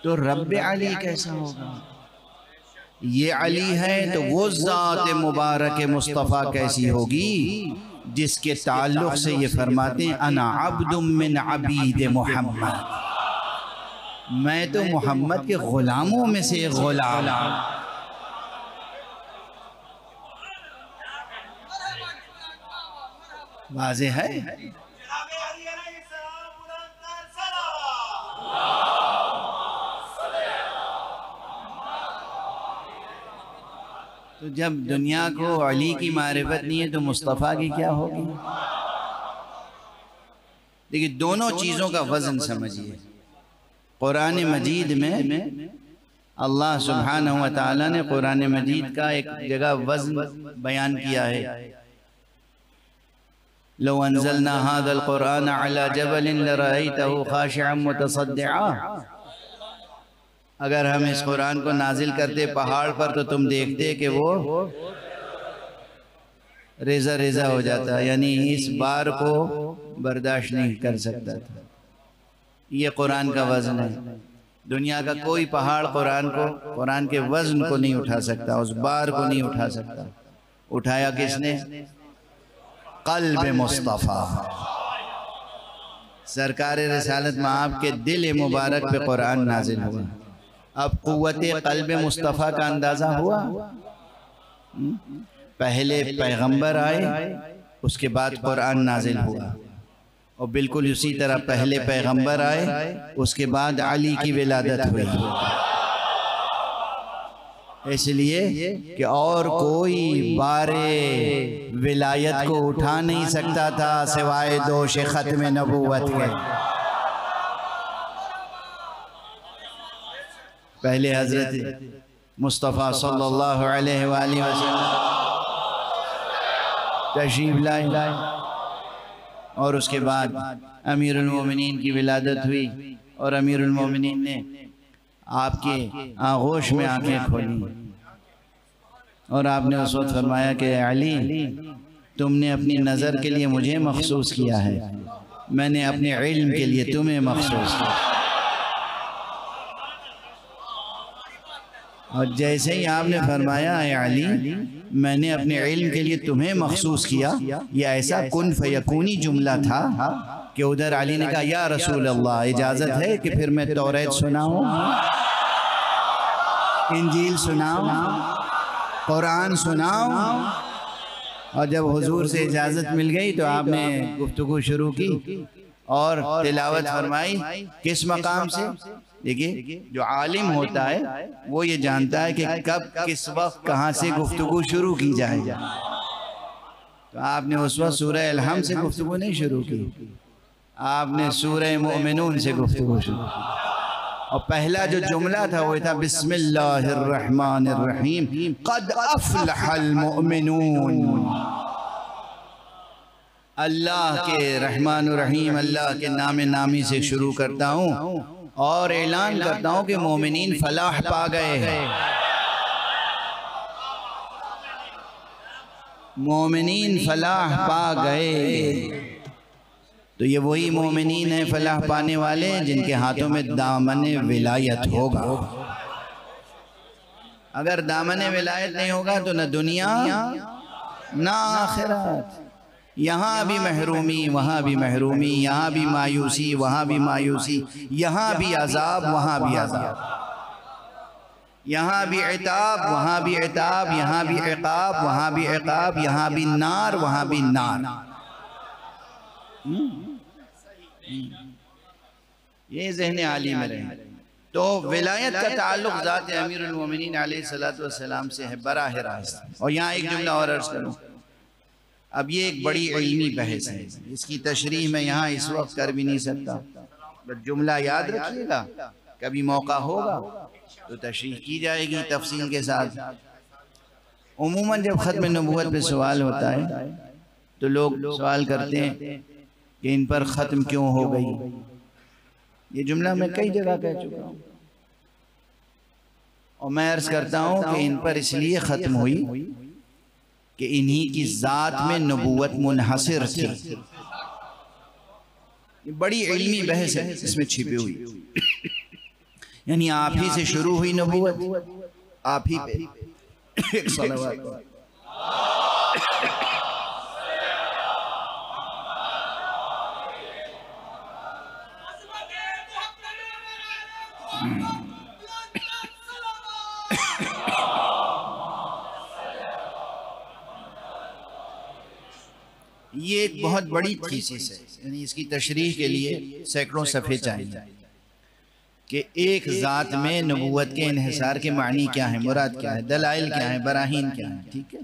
तो रब अली कैसा होगा। ये अली है तो वो ज़ात मुबारक मुस्तफ़ा कैसी होगी, जिसके ताल्लुक़ से ये फरमाते हैं अना अब्दुम मिन अबीद मोहम्मद, मैं तो मोहम्मद के ग़ुलामों में से एक ग़ुलाम। वाज़ेह है। तो जब दुनिया को अली की मारिफत नहीं है तो मुस्तफ़ा की क्या होगी। देखिए दोनों चीज़ों का वज़न समझिए। कुरान मजीद में अल्लाह सुब्हानहु व तआला ने कुरान मजीद का एक जगह वज़न बयान किया है। लो अंज़लना हाज़ल कुरान अला जबलिन लरअयतहु खाशिअन मुतसद्दिआ, अगर हम इस कुरान को नाजिल करते पहाड़ पर तो तुम देखते कि वो रेज़ा रेज़ा हो जाता, यानी इस बार को बर्दाश्त नहीं कर सकता था। ये कुरान का वज़न है। दुनिया का कोई पहाड़ कुरान के वज़न को नहीं उठा सकता, उस बार को नहीं उठा सकता। उठाया किसने? क़ल्ब मुस्तफ़ा, सरकार रिसालत में आपके दिल मुबारक पे कुरान नाजिल हुआ। अब क़ुव्वत क़ल्ब मुस्तफ़ा का अंदाज़ा हुआ। पहले पैगंबर आए, उसके बाद कुरान नाजिल हुआ, और बिल्कुल उसी तरह पहले पैगंबर आए, उसके बाद अली की विलादत हुई। इसलिए कि और कोई बारे विलायत को उठा नहीं सकता था सिवाय दोष ख़त्म नबूवत के। पहले हज़रत मुस्तफ़ा सल्लल्लाहु अलैहि वसल्लम तशरीफ़ लाए, और उसके बाद अमीरुल मोमिनीन की विलादत हुई, और अमीरुल मोमिनीन ने आपके आगोश में आंखें खोली, और आपने उस वक्त फरमाया कि अली, तुमने अपनी नज़र के लिए मुझे मखसूस किया है, मैंने अपने इल्म के लिए तुम्हें मखसूस किया। और जैसे ही आपने फरमाया है अली, मैंने अपने इल्म के लिए तुम्हें मखसूस किया, यह ऐसा कुन फयकूनी जुमला था कि उधर अली ने कहा या रसूल अल्लाह, इजाज़त है कि फिर मैं तौरात सुनाऊं, इंजील सुनाऊं, कुरान सुनाऊं। और जब हुजूर से इजाज़त मिल गई तो आपने गुफ्तगू शुरू की और तिलावत फरमाई। किस मकाम से? देखिए जो आलिम होता है वो ये जानता है कि कब किस वक्त कहाँ से गुफ्तगू शुरू की जाए। तो आपने उस वक्त सूरह अलहम से गुफ्तगू नहीं शुरू की, आपने सूरह मोमिनून से गुफ्तगू शुरू की, और पहला जो जुमला था वो था बिस्मिल्लाहिर्रहमानिर्रहीम क़द अफ़लहल मोमिनून। अल्लाह के रहमान रहीम, अल्लाह के नाम नामी से शुरू करता हूँ और ऐलान करता हूँ कि मोमिनीन फलाह पा गए हैं। मोमिनीन फलाह पा गए, तो ये वही मोमिनीन है फलाह पाने वाले जिनके हाथों में दामन विलायत होगा। अगर दामन विलायत नहीं होगा तो न दुनिया न आखिरत। यहाँ भी महरूमी, वहाँ भी महरूमी, यहाँ भी मायूसी, वहाँ भी मायूसी, यहाँ भी अजाब, वहाँ भी अजाब, यहाँ भी इताब, वहाँ भी इताब, यहाँ भी इक़ाब, वहाँ भी इक़ाब, यहाँ भी नार, वहाँ भी नार। ये ज़हन आली में रहे। तो विलायत का ताल्लुक़ ज़ात अमीरुल मोमिनीन अलैहिस्सलातु वस्सलाम से है बराह रास्त। और यहाँ एक जुमला और अर्ज़ करूँ। अब ये एक बड़ी इल्मी बहस है, इसकी तशरीह मैं यहाँ इस वक्त कर भी नहीं सकता, बस जुमला याद रखिएगा, कभी मौका होगा तो तशरीह की जाएगी तफसील के साथ। उमूमन जब ख़त्म नबूवत पे सवाल होता है तो लोग सवाल करते हैं कि इन पर ख़त्म क्यों हो गई। ये जुमला मैं कई जगह कह चुका हूँ और मैं अर्ज़ करता हूँ कि इन पर इसलिए ख़त्म हुई कि इन्हीं की ज़ात में नबूवत मुनहसिर थी। ये बड़ी इल्मी बहस है इसमें छिपी हुई। यानी आप ही से शुरू हुई नबूवत, आप ही पे एक सलावत। ये एक बहुत बड़ी थीसिस है, यानी इसकी तशरीह के लिए सैकड़ों सफ़े चाहिए कि एक ज़ात में नबूवत के इन्हिसार के मानी क्या है, मुराद क्या है, दलाइल क्या है, बराहीन क्या है। ठीक है,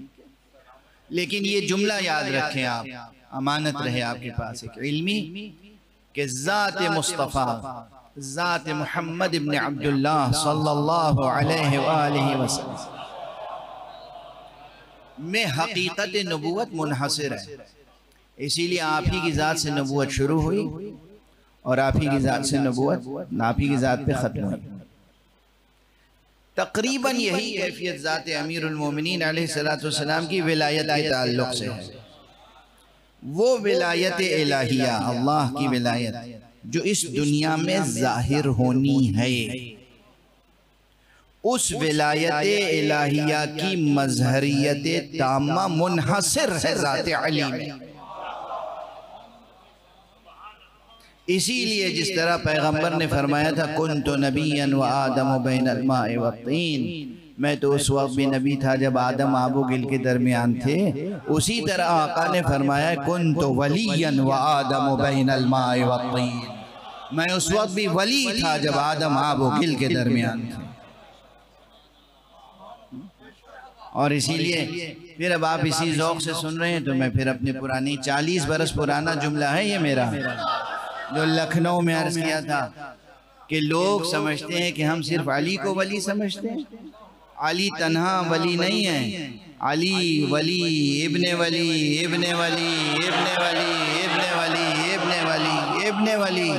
लेकिन ये जुमला याद रखें आप, अमानत रहे आपके पास एक इल्मी कि ज़ात मुस्तफ़ा, ज़ात मुहम्मद इब्न अब्दुल्लाह सल्लल्लाहु अलैहि वसल्लम में हकीकत नबूवत मुनहसिर है। इसीलिए आप ही की ज़ात से नबूवत शुरू हुई और आप ही की ज़ात से नबूवत आप ही की ज़ात पे ख़त्म हुई। तकरीबन यही कैफियत ज़ात अमीरुल मोमिनीन अलैहिस्सलाम की विलायत के ताल्लुक़ से है। वो विलायत इलाहिया, अल्लाह की विलायत जो इस दुनिया में ज़ाहिर होनी है, उस विलायत इलाहिया की मज़हरियत तामा मुनहसिर है ज़ात अली में। इसीलिए जिस तरह पैगंबर ने फरमाया था कुन्तु नबिय्यन व आदम बैनल माए व तीन, मैं तो उस वक्त भी नबी था जब आदम आबो गिल के दरमियान थे, उसी तरह आका ने फरमाया कुन्तु वलिय्यन व आदम बैनल माए व तीन, मैं उस वक्त भी वली था जब आदम आबो गिल के दरमियान थे। और इसीलिए फिर अब आप इसी ज़ौक़ से सुन रहे हैं तो मैं फिर अपने पुरानी 40 बरस पुराना जुमला है ये मेरा, जो लखनऊ में अर्ज़ किया था कि लोग समझते हैं कि हम सिर्फ अली को वली समझते हैं। अली तन्हा वली नहीं है, अली वली इब्ने वली इब्ने वली इब्ने वली इब्ने वली इब्ने वली इब्ने वली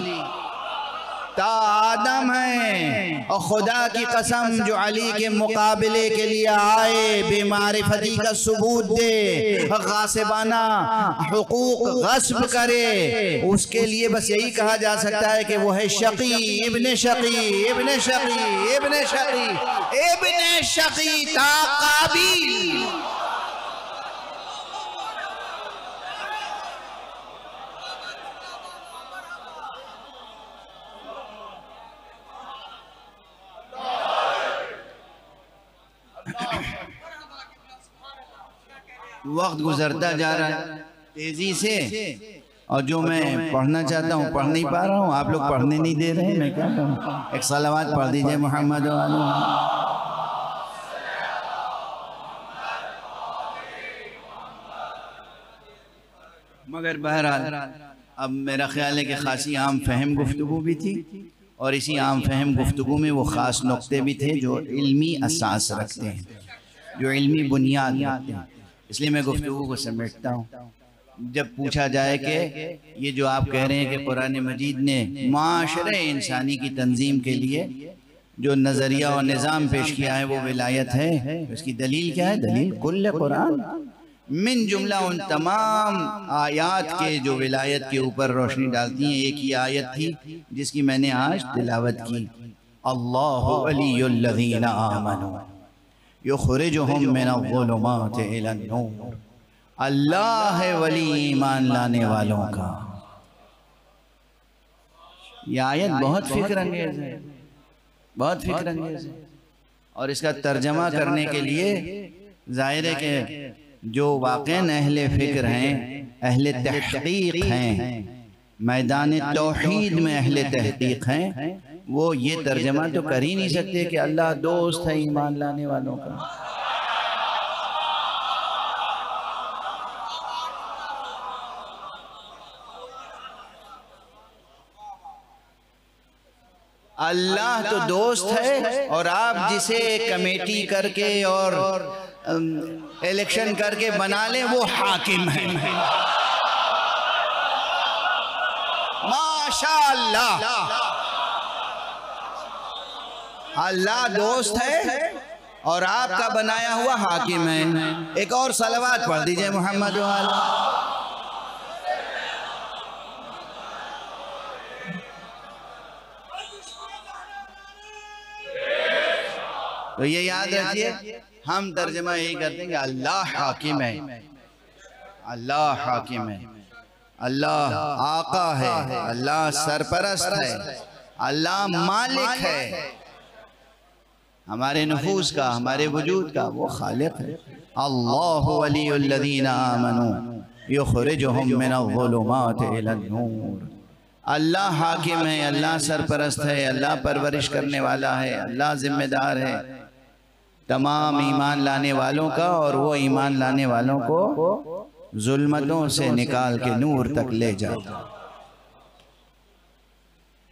ता आदम है। और खुदा की कसम जो अली के मुकाबले के लिए आए, बेमारिफती का सबूत दे, गासिबाना हुकूक गस्ब करे, उसके लिए बस यही कहा जा सकता है कि वो है शकी इब्ने शकी इब्ने शकी इब्ने शकी इब्ने शकी ता काबिल। वक्त गुजरता जा रहा है तेजी से, और जो मैं पढ़ना चाहता हूँ पढ़ नहीं पा रहा हूँ, आप लोग पढ़ने नहीं दे रहे हैं, मैं क्या करूँ। एक सलावत पढ़ दीजिए मोहम्मद वालों। मगर बहरहाल अब मेरा ख्याल है कि खासी आम फहम गुफ्तगू भी थी, और इसी आम फहम गुफ्तगू में वो ख़ास नुक्ते भी थे जो इल्मी असास रखते हैं, जो इल्मी बुनियाद रखते हैं। इसलिए मैं गुफ्तगू को समेटता हूँ। जब पूछा जाए कि ये जो आप कह रहे हैं कि कुरान मजीद ने माशरे इंसानी की तंजीम के लिए जो नज़रिया और निज़ाम पेश किया है वो विलायत है, इसकी दलील क्या है? दलील कुल्ल कुरान मिन जुमला उन तमाम आयात के जो विलायत के ऊपर रोशनी डालती हैं। एक ही आयत थी जिसकी मैंने आज तिलावत की, अल्लाहु वलियुल्लज़ीना आमनू युखरिजुहुम मिनज़्ज़ुलुमाति इलन-नूर। अल्लाह है वली ईमान लाने वालों का। यह आयत बहुत फिक्र-अंगेज़ है, बहुत फिक्र-अंगेज़ है, और इसका तर्जमा करने के लिए जाहिर है कि जो वाक़ईन अहले फ़िक्र हैं, अहले तहक़ीक़ हैं, मैदान तौहीद में अहले तहक़ीक़ हैं, वो ये तर्जमा तो कर ही नहीं सकते कि अल्लाह दोस्त है ईमान लाने वालों का। अल्लाह तो दोस्त है, और आप जिसे कमेटी करके और इलेक्शन करके बना लें वो हाकिम है। माशाअल्लाह, अल्लाह दोस्त है और आपका बनाया हुआ हाकिम है। एक और सलवात पढ़ दीजिए मोहम्मद वाला। तो ये याद रखिए, हम तर्जमा यही करते हैं कि अल्लाह हाकिम है, अल्लाह हाकिम है, अल्लाह आका है, अल्लाह सरपरस्त है, अल्लाह मालिक है हमारे नुफूस का, हमारे वजूद का, वो खालिक है। अल्लाहु वलियुल्लज़ीना आमनू युखरिजुहुम मिनज़्ज़ुलुमाति इलन-नूर। अल्लाह हाकिम है, अल्लाह सरपरस्त है, अल्लाह परवरिश करने वाला है, अल्लाह जिम्मेदार है तमाम ईमान लाने वालों का, और वो ईमान लाने वालों को जुल्मतों से निकाल के नूर तक ले जाता।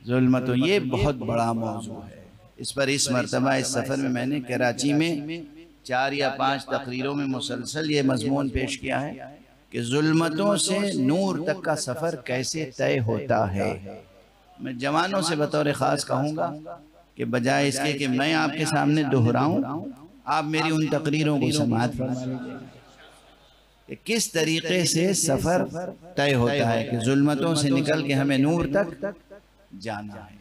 जुल्मतों, ये बहुत बड़ा मौजू है। इस पर इस मरतबा इस सफ़र में मैंने कराची में 4 या 5 तकरीरों में मुसलसल ये मजमून पेश किया है कि जुल्मतों से नूर तक का सफ़र कैसे तय होता है। मैं जवानों से बतौर ख़ास कहूँगा कि बजाय इसके कि मैं आपके सामने दोहराऊँ, आप मेरी उन तकरीरों को समाअत फरमा लीजिए कि किस तरीक़े से सफ़र तय होता है कि जुल्मतों से निकल के हमें नूर तक जाना है।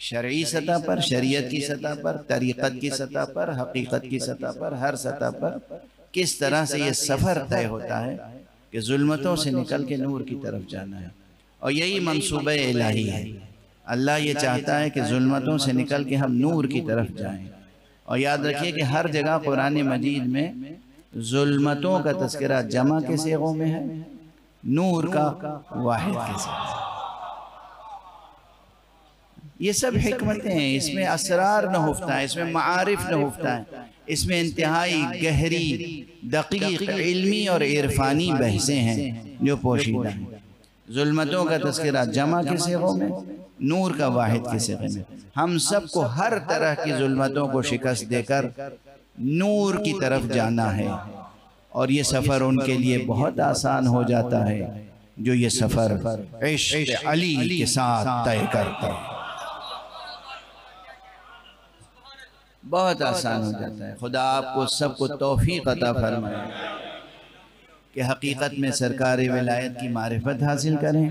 शरई सतह पर, शरीयत की सतह पर, तरीक़त की सतह पर, हकीकत की सतह पर, हर सतह पर किस तरह से ये सफ़र तय होता है कि जुल्मतों से निकल के नूर की तरफ जाना है। और यही मंसूबा इलाही है। अल्लाह ये चाहता है कि जुल्मतों से निकल के हम नूर की तरफ जाएं। और याद रखिए कि हर जगह कुरान मजीद में जुल्मतों का तज़किरा जमा के सेगों में है, नूर का वाहिद के साथ। ये सब हिकमतें हैं, इसमें असरार न हुफ्ता है, इसमें मारिफ न हुफ्ता है, इसमें इंतहाई गहरी दकीक इल्मी और इरफानी बहसें हैं जो पोशीदा हैं। जुल्मतों का तज़किरा जमा के सेगों में, नूर का वाहिद के सेगों में। हम सबको हर तरह की जुल्मतों को शिकस्त देकर नूर की तरफ जाना है, और ये सफ़र उनके लिए बहुत आसान हो जाता है जो ये सफ़र इश्क़ अली के साथ तय करते हैं। बहुत आसान हो जाता है। खुदा आपको सबको तौफीक अता फरमाए कि हकीकत में सरकार विलायत की मारिफत हासिल करें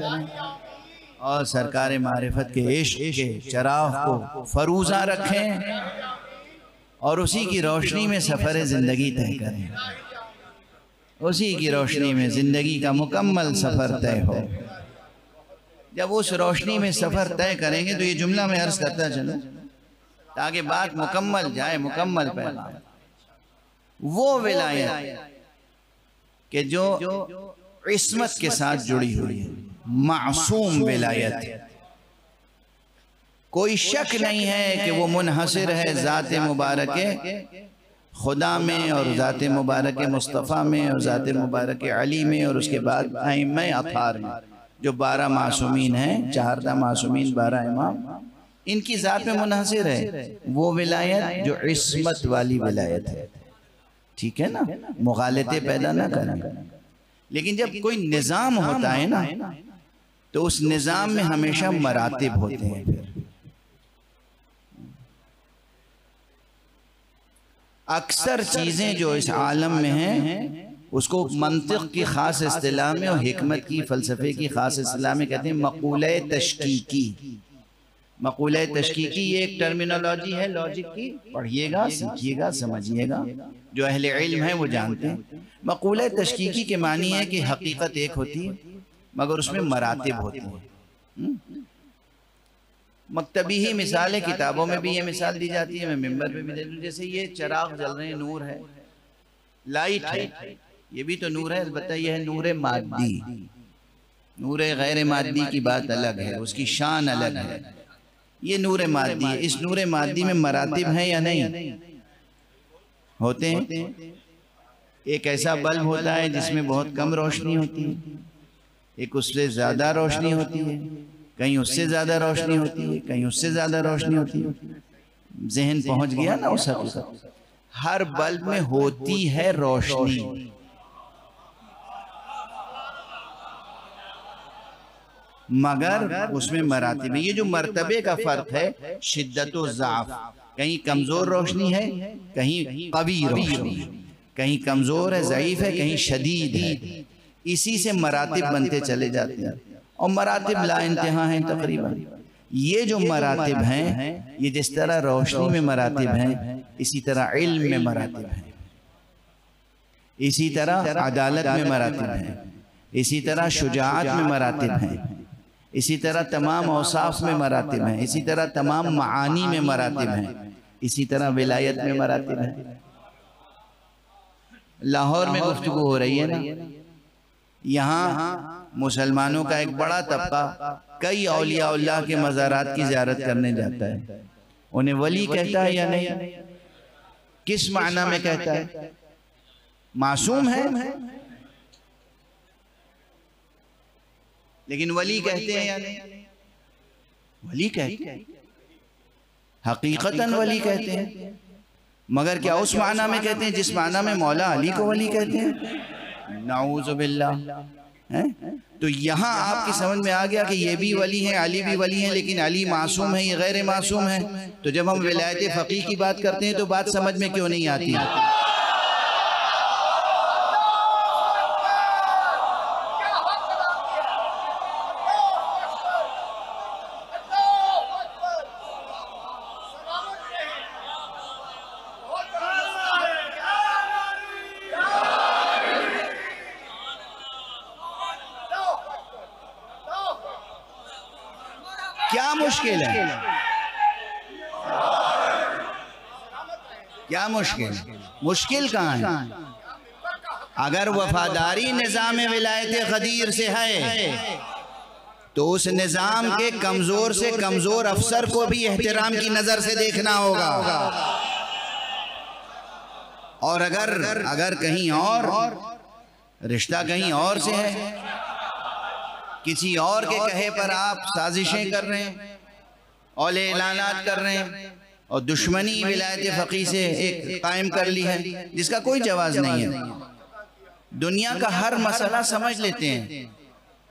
और सरकार मारिफत के इश्क़ के चराग को फरूज़ा रखें और उसी की रोशनी में सफ़र ज़िंदगी तय करें, उसी की रोशनी में ज़िंदगी का मुकम्मल सफ़र तय हो। जब उस रोशनी में सफ़र तय करेंगे तो ये जुमला मैं अर्ज़ करता चलूँ ताकि बात मुकम्मल जाए, मुकम्मल पैगाम। वो विलायत कि जो इस्मत के साथ जुड़ी हुई है, मासूम विलायत, कोई शक नहीं है कि वो मुनहसिर है ज़ात मुबारक खुदा में और ज़ात मुबारक मुस्तफ़ा में और ज़ात मुबारक अली में और उसके बाद अइम्मा अतार में, जो 12 मासूमीन हैं, 14 मासूमीन 12 इमाम, इनकी ज़ात में मुनहसिर है। वो विलायत जो इस्मत वाली विलायत है, ठीक है ना, मुगालते पैदा ना करें। लेकिन जब कोई निज़ाम होता है ना, तो उस निज़ाम में हमेशा मरातिब होते हैं। फिर अक्सर चीज़ें जो इस आलम में हैं उसको मंतिक़ की ख़ास इस्तिलाह में और हिकमत की फ़लसफ़े की ख़ास इस्तिलाह में कहते हैं मक़ूले तशकीकी। मक़ूले तशकीकी ये एक टर्मिनोलॉजी है लॉजिक की, पढ़िएगा, सीखिएगा, समझिएगा, जो अहले इल्म है वो जानते हैं। मक़ूले तशकीकी के मानी है कि हकीकत एक होती है मगर उसमें मरातिब होती हैं। मकतबी ही मिसाल है, किताबों में भी ये मिसाल दी जाती है, मैं मिंबर पे भी दे दूँ। जैसे ये चराग जल रहे हैं, नूर है, लाइट है, ये भी तो नूर है, अलबत्ता ये है नूर मादी। नूर गैर मादी की बात अलग है, उसकी शान अलग है। ये नूर मादी है। इस नूर मादी में मरातिब हैं या नहीं? होते हैं। एक ऐसा बल्ब होता है जिसमें बहुत कम रोशनी होती है, एक उससे ज़्यादा रोशनी होती है, कहीं उससे ज़्यादा रोशनी होती है, कहीं उससे ज़्यादा रोशनी होती है। जहन पहुंच गया ना उस हकीकत। हर बल्ब में होती है रोशनी, मगर उसमें मरातिब में, ये जो मर्तबे का फर्क है, शिद्दत व ज़ाफ़, कहीं कमजोर रोशनी है, कहीं कवी रोशनी, कहीं कमजोर है, ज़ईफ है, कहीं शदीद है। इसी से मरातिब बनते चले जाते हैं, और मरातिब ला इंतहा हैं तकरीबन। ये जो मरातिब हैं, ये जिस तरह रोशनी में मरातिब हैं, इसी तरह इल्म में मरातिब हैं, इसी तरह अदालत में मरातिब हैं, इसी तरह शुजाअत में मरातिब हैं, इसी तरह तमाम औसाफ में मरातिब हैं, इसी तरह तमाम मानी में मरातिब हैं, इसी तरह विलायत में मरातिब हैं। लाहौर में गुफ्तगू हो रही है ना, यहाँ मुसलमानों का एक बड़ा तबका कई औलिया अल्लाह के मज़ारात की ज़ियारत करने जाता है। उन्हें वली कहता है या नहीं? किस माना में कहता है? मासूम है, लेकिन वली कहते हैं या नहीं? वली कहते हैं, हकीकतन वली कहते हैं, मगर क्या उस माना में कहते हैं जिस माना में मौला अली को वली कहते हैं? नाऊज़ु बिल्लाह। तो यहाँ आपकी समझ में आ गया कि ये भी वली हैं, अली भी वली हैं, लेकिन अली मासूम है, ये गैर मासूम है। तो जब हम विलायत फ़क़ीह की बात करते हैं तो बात समझ में क्यों नहीं आती? क्या मुश्किल है? क्या मुश्किल? मुश्किल कहाँ है? अगर वफादारी निज़ाम विलायत ग़दीर से है तो उस निज़ाम के कमज़ोर से कमज़ोर अफसर को भी एहतराम की नज़र से देखना होगा। और अगर कहीं और रिश्ता कहीं और से है, किसी और के कहे पर आप साजिशें कर रहे हैं और ऐलानात कर रहे हैं और दुश्मनी विलायत फ़क़ीह से एक कायम कर ली है, जिसका कोई जवाज़ नहीं है। दुनिया का हर मसला समझ लेते हैं,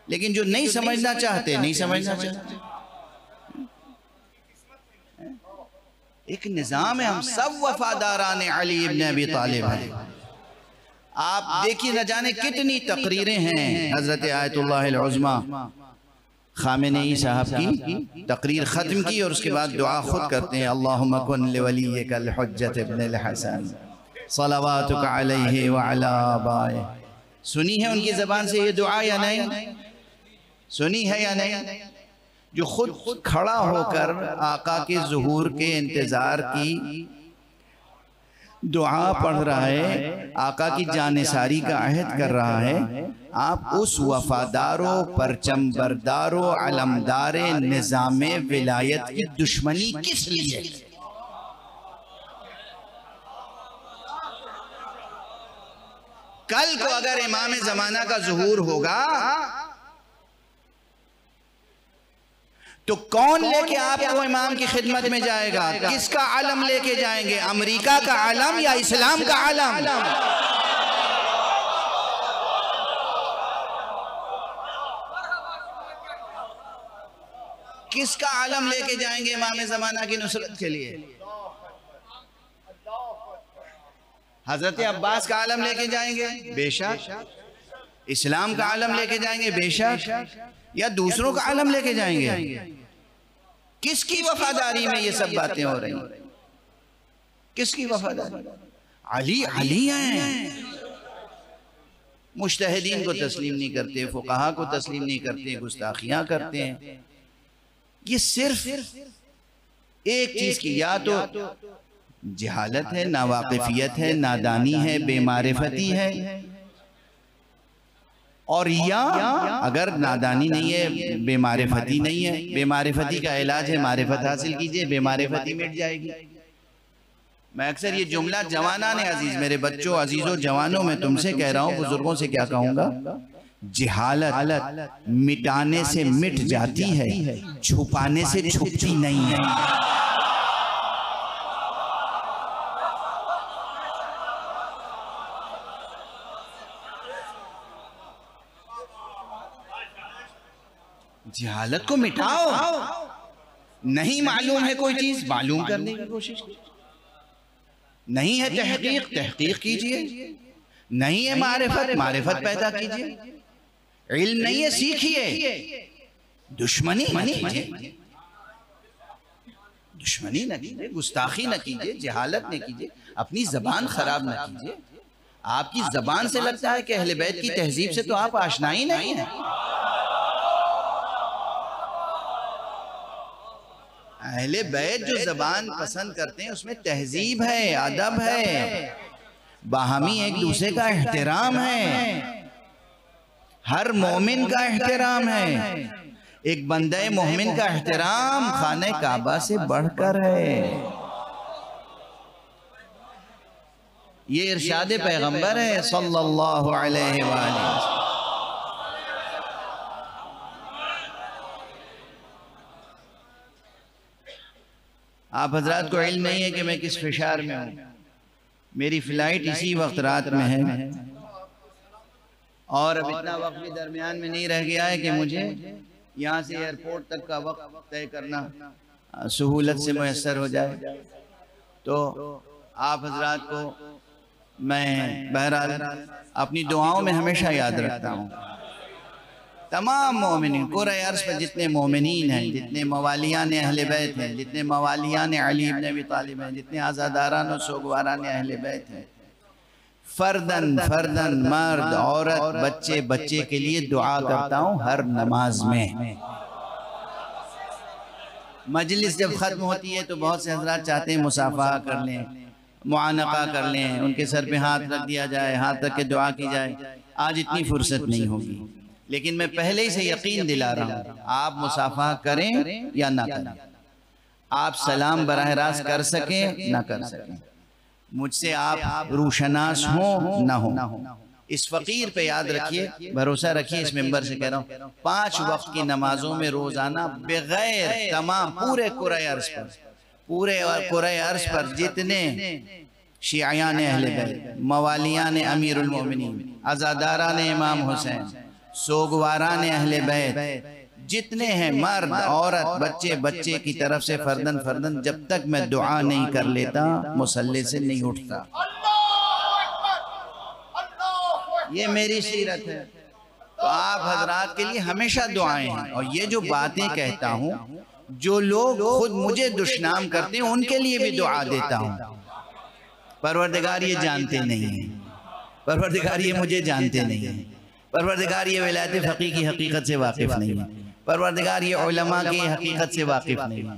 लेकिन जो नहीं समझना चाहते नहीं समझना चाहते। एक निज़ाम है, हम सब वफादारान अली इब्न अबी तालिब हैं। आप देखिए, न जाने कितनी तकरीरें हैं। हज़रत आयतुल्लाह अल-उज़्मा ख़ामेनेई साहब की तकरीर ख़त्म की और उसके बाद दुआ खुद करते हैं, अल्लाहुम्मा कुन लिवलिय्यिकल हुज्जत इब्नुल हसन सलवातुका अलैहि व अला आबाए। सुनी है उनकी ज़बान से ये दुआ या नहीं? सुनी है या नहीं? जो खुद खड़ा होकर आका के ज़ुहूर के इंतज़ार की दुआ पढ़ रहा है, आका की जानिसारी का अहद कर रहा है। आप उस वफादारो परचम बरदारो अलमदार निज़ामे विलायत की दुश्मनी किस लिए? कल को अगर इमाम ज़माना का ज़ुहूर होगा तो कौन लेके आपको इमाम की खिदमत में जाएगा? किसका आलम लेके जाएंगे? अमेरिका का आलम या इस्लाम का आलम? किसका आलम लेके जाएंगे इमाम ज़माना की नुसरत के लिए? हजरत अब्बास का आलम लेके जाएंगे बेशक, इस्लाम का आलम लेके जाएंगे बेशक, या दूसरों का आलम लेके जाएंगे? किसकी वफादारी में ये सब बातें हो रही? किसकी वफादारी? अली अली हैं। मुज्तहिदीन को तस्लीम नहीं करते, फुक़हा को तस्लीम नहीं करते, गुस्ताखियां करते हैं। ये सिर्फ एक चीज की, या तो जहालत है, नावाकिफियत है, नादानी है, बेमारिफती है, और या अगर नादानी नहीं है, बेमारिफती नहीं है। बेमारिफती का इलाज है मारिफत हासिल कीजिए, बेमारिफती मिट जाएगी। मैं अक्सर ये जुमला जवानान अजीज, मेरे बच्चों अजीजों जवानों, मैं तुमसे कह रहा हूँ, बुजुर्गों से क्या कहूँगा, जहालत मिटाने से मिट जाती है, छुपाने से छुपती नहीं है। जहालत को मिटाओ। नहीं मालूम है कोई चीज, मालूम करने की कोशिश कीजिए। नहीं है तहकीक, तहकीक कीजिए। नहीं है मारिफत, मारिफत पैदा कीजिए। इल्म नहीं है, सीखिए। दुश्मनी न कीजिए, दुश्मनी न कीजिए, गुस्ताखी न कीजिए, जहालत न कीजिए, अपनी जबान खराब न कीजिए। आपकी जबान से लगता है कि अहले बैत की तहजीब से तो आप आशना ही नहीं है। अहले बैत जो जबान पसंद करते हैं उसमें तहजीब है, अदब है, बाहमी एक दूसरे का एहतराम है, हर मोमिन का एहतराम है। एक बंदे मोमिन का एहतराम खाने काबा से बढ़कर है। ये इरशाद पैगंबर है सल्लल्लाहु अलैहि वसल्लम। आप हजरात को इल्म नहीं है कि मैं किस फिशार में हूँ। मेरी फ्लाइट इसी वक्त रात में है और अब इतना वक्त भी दरमियान में नहीं रह गया है कि मुझे यहाँ से एयरपोर्ट तक का वक्त तय करना सहूलत से मुयस्सर हो जाए। तो आप हजरात को मैं बहरहाल अपनी दुआओं में हमेशा याद रखता हूँ। तमाम मोमिनीन कुराए अर्ज़ पर जितने मोमिनीन हैं, जितने मवालियान अहले बैत हैं, जितने मवालियान अली इब्न अबी तालिब हैं, जितने आज़ादारान और सोगवारान अहले बैत हैं, फर्दन फर्दन, मर्द औरत बच्चे बच्चे के लिए दुआ करता हूँ हर नमाज में। मजलिस जब ख़त्म होती है तो बहुत से हज़रात चाहते हैं मुसाफा कर लें, मुआनका कर लें, उनके सर पे हाथ रख दिया जाए, हाथ रख के दुआ की जाए। आज इतनी फुर्सत नहीं होगी, लेकिन मैं पहले ही से यकीन दिला रहा हूँ, आप मुसाफा करें या ना करें, आप सलाम बराह रास्त कर सकें ना कर सकें, मुझसे आप रूशनास हो ना हो, इस फकीर पे याद रखिए, भरोसा रखिए, इस मेंबर से कह रहा हूँ, 5 वक्त की नमाजों में रोजाना बगैर तमाम पूरे कुराए अर्ज़ पर, पूरे और कुराए अर्ज़ पर जितने शियायान अहले बैत, मवालियान अमीरुल मोमिनीन, अज़ादारान इमाम हुसैन, सोगवारान अहले बैत, जितने हैं मर्द औरत बच्चे बच्चे की तरफ से फर्दन फर्दन, जब तक मैं दुआ नहीं कर लेता मुसल्ले से नहीं उठता। ये मेरी सीरत है। तो आप हजरात के लिए हमेशा दुआएं हैं। और ये जो बातें कहता हूँ, जो लोग खुद मुझे दुश्मन करते हैं उनके लिए भी दुआ देता हूँ। परवरदिगार ये जानते नहीं हैं, परवरदिगार ये मुझे जानते नहीं हैं, परवरदिगार ये विलायत फ़क़ी की हकीकत से वाकिफ़ नहीं है, परवरदिगार ये उलमा की हकीकत से वाकिफ़ नहीं है।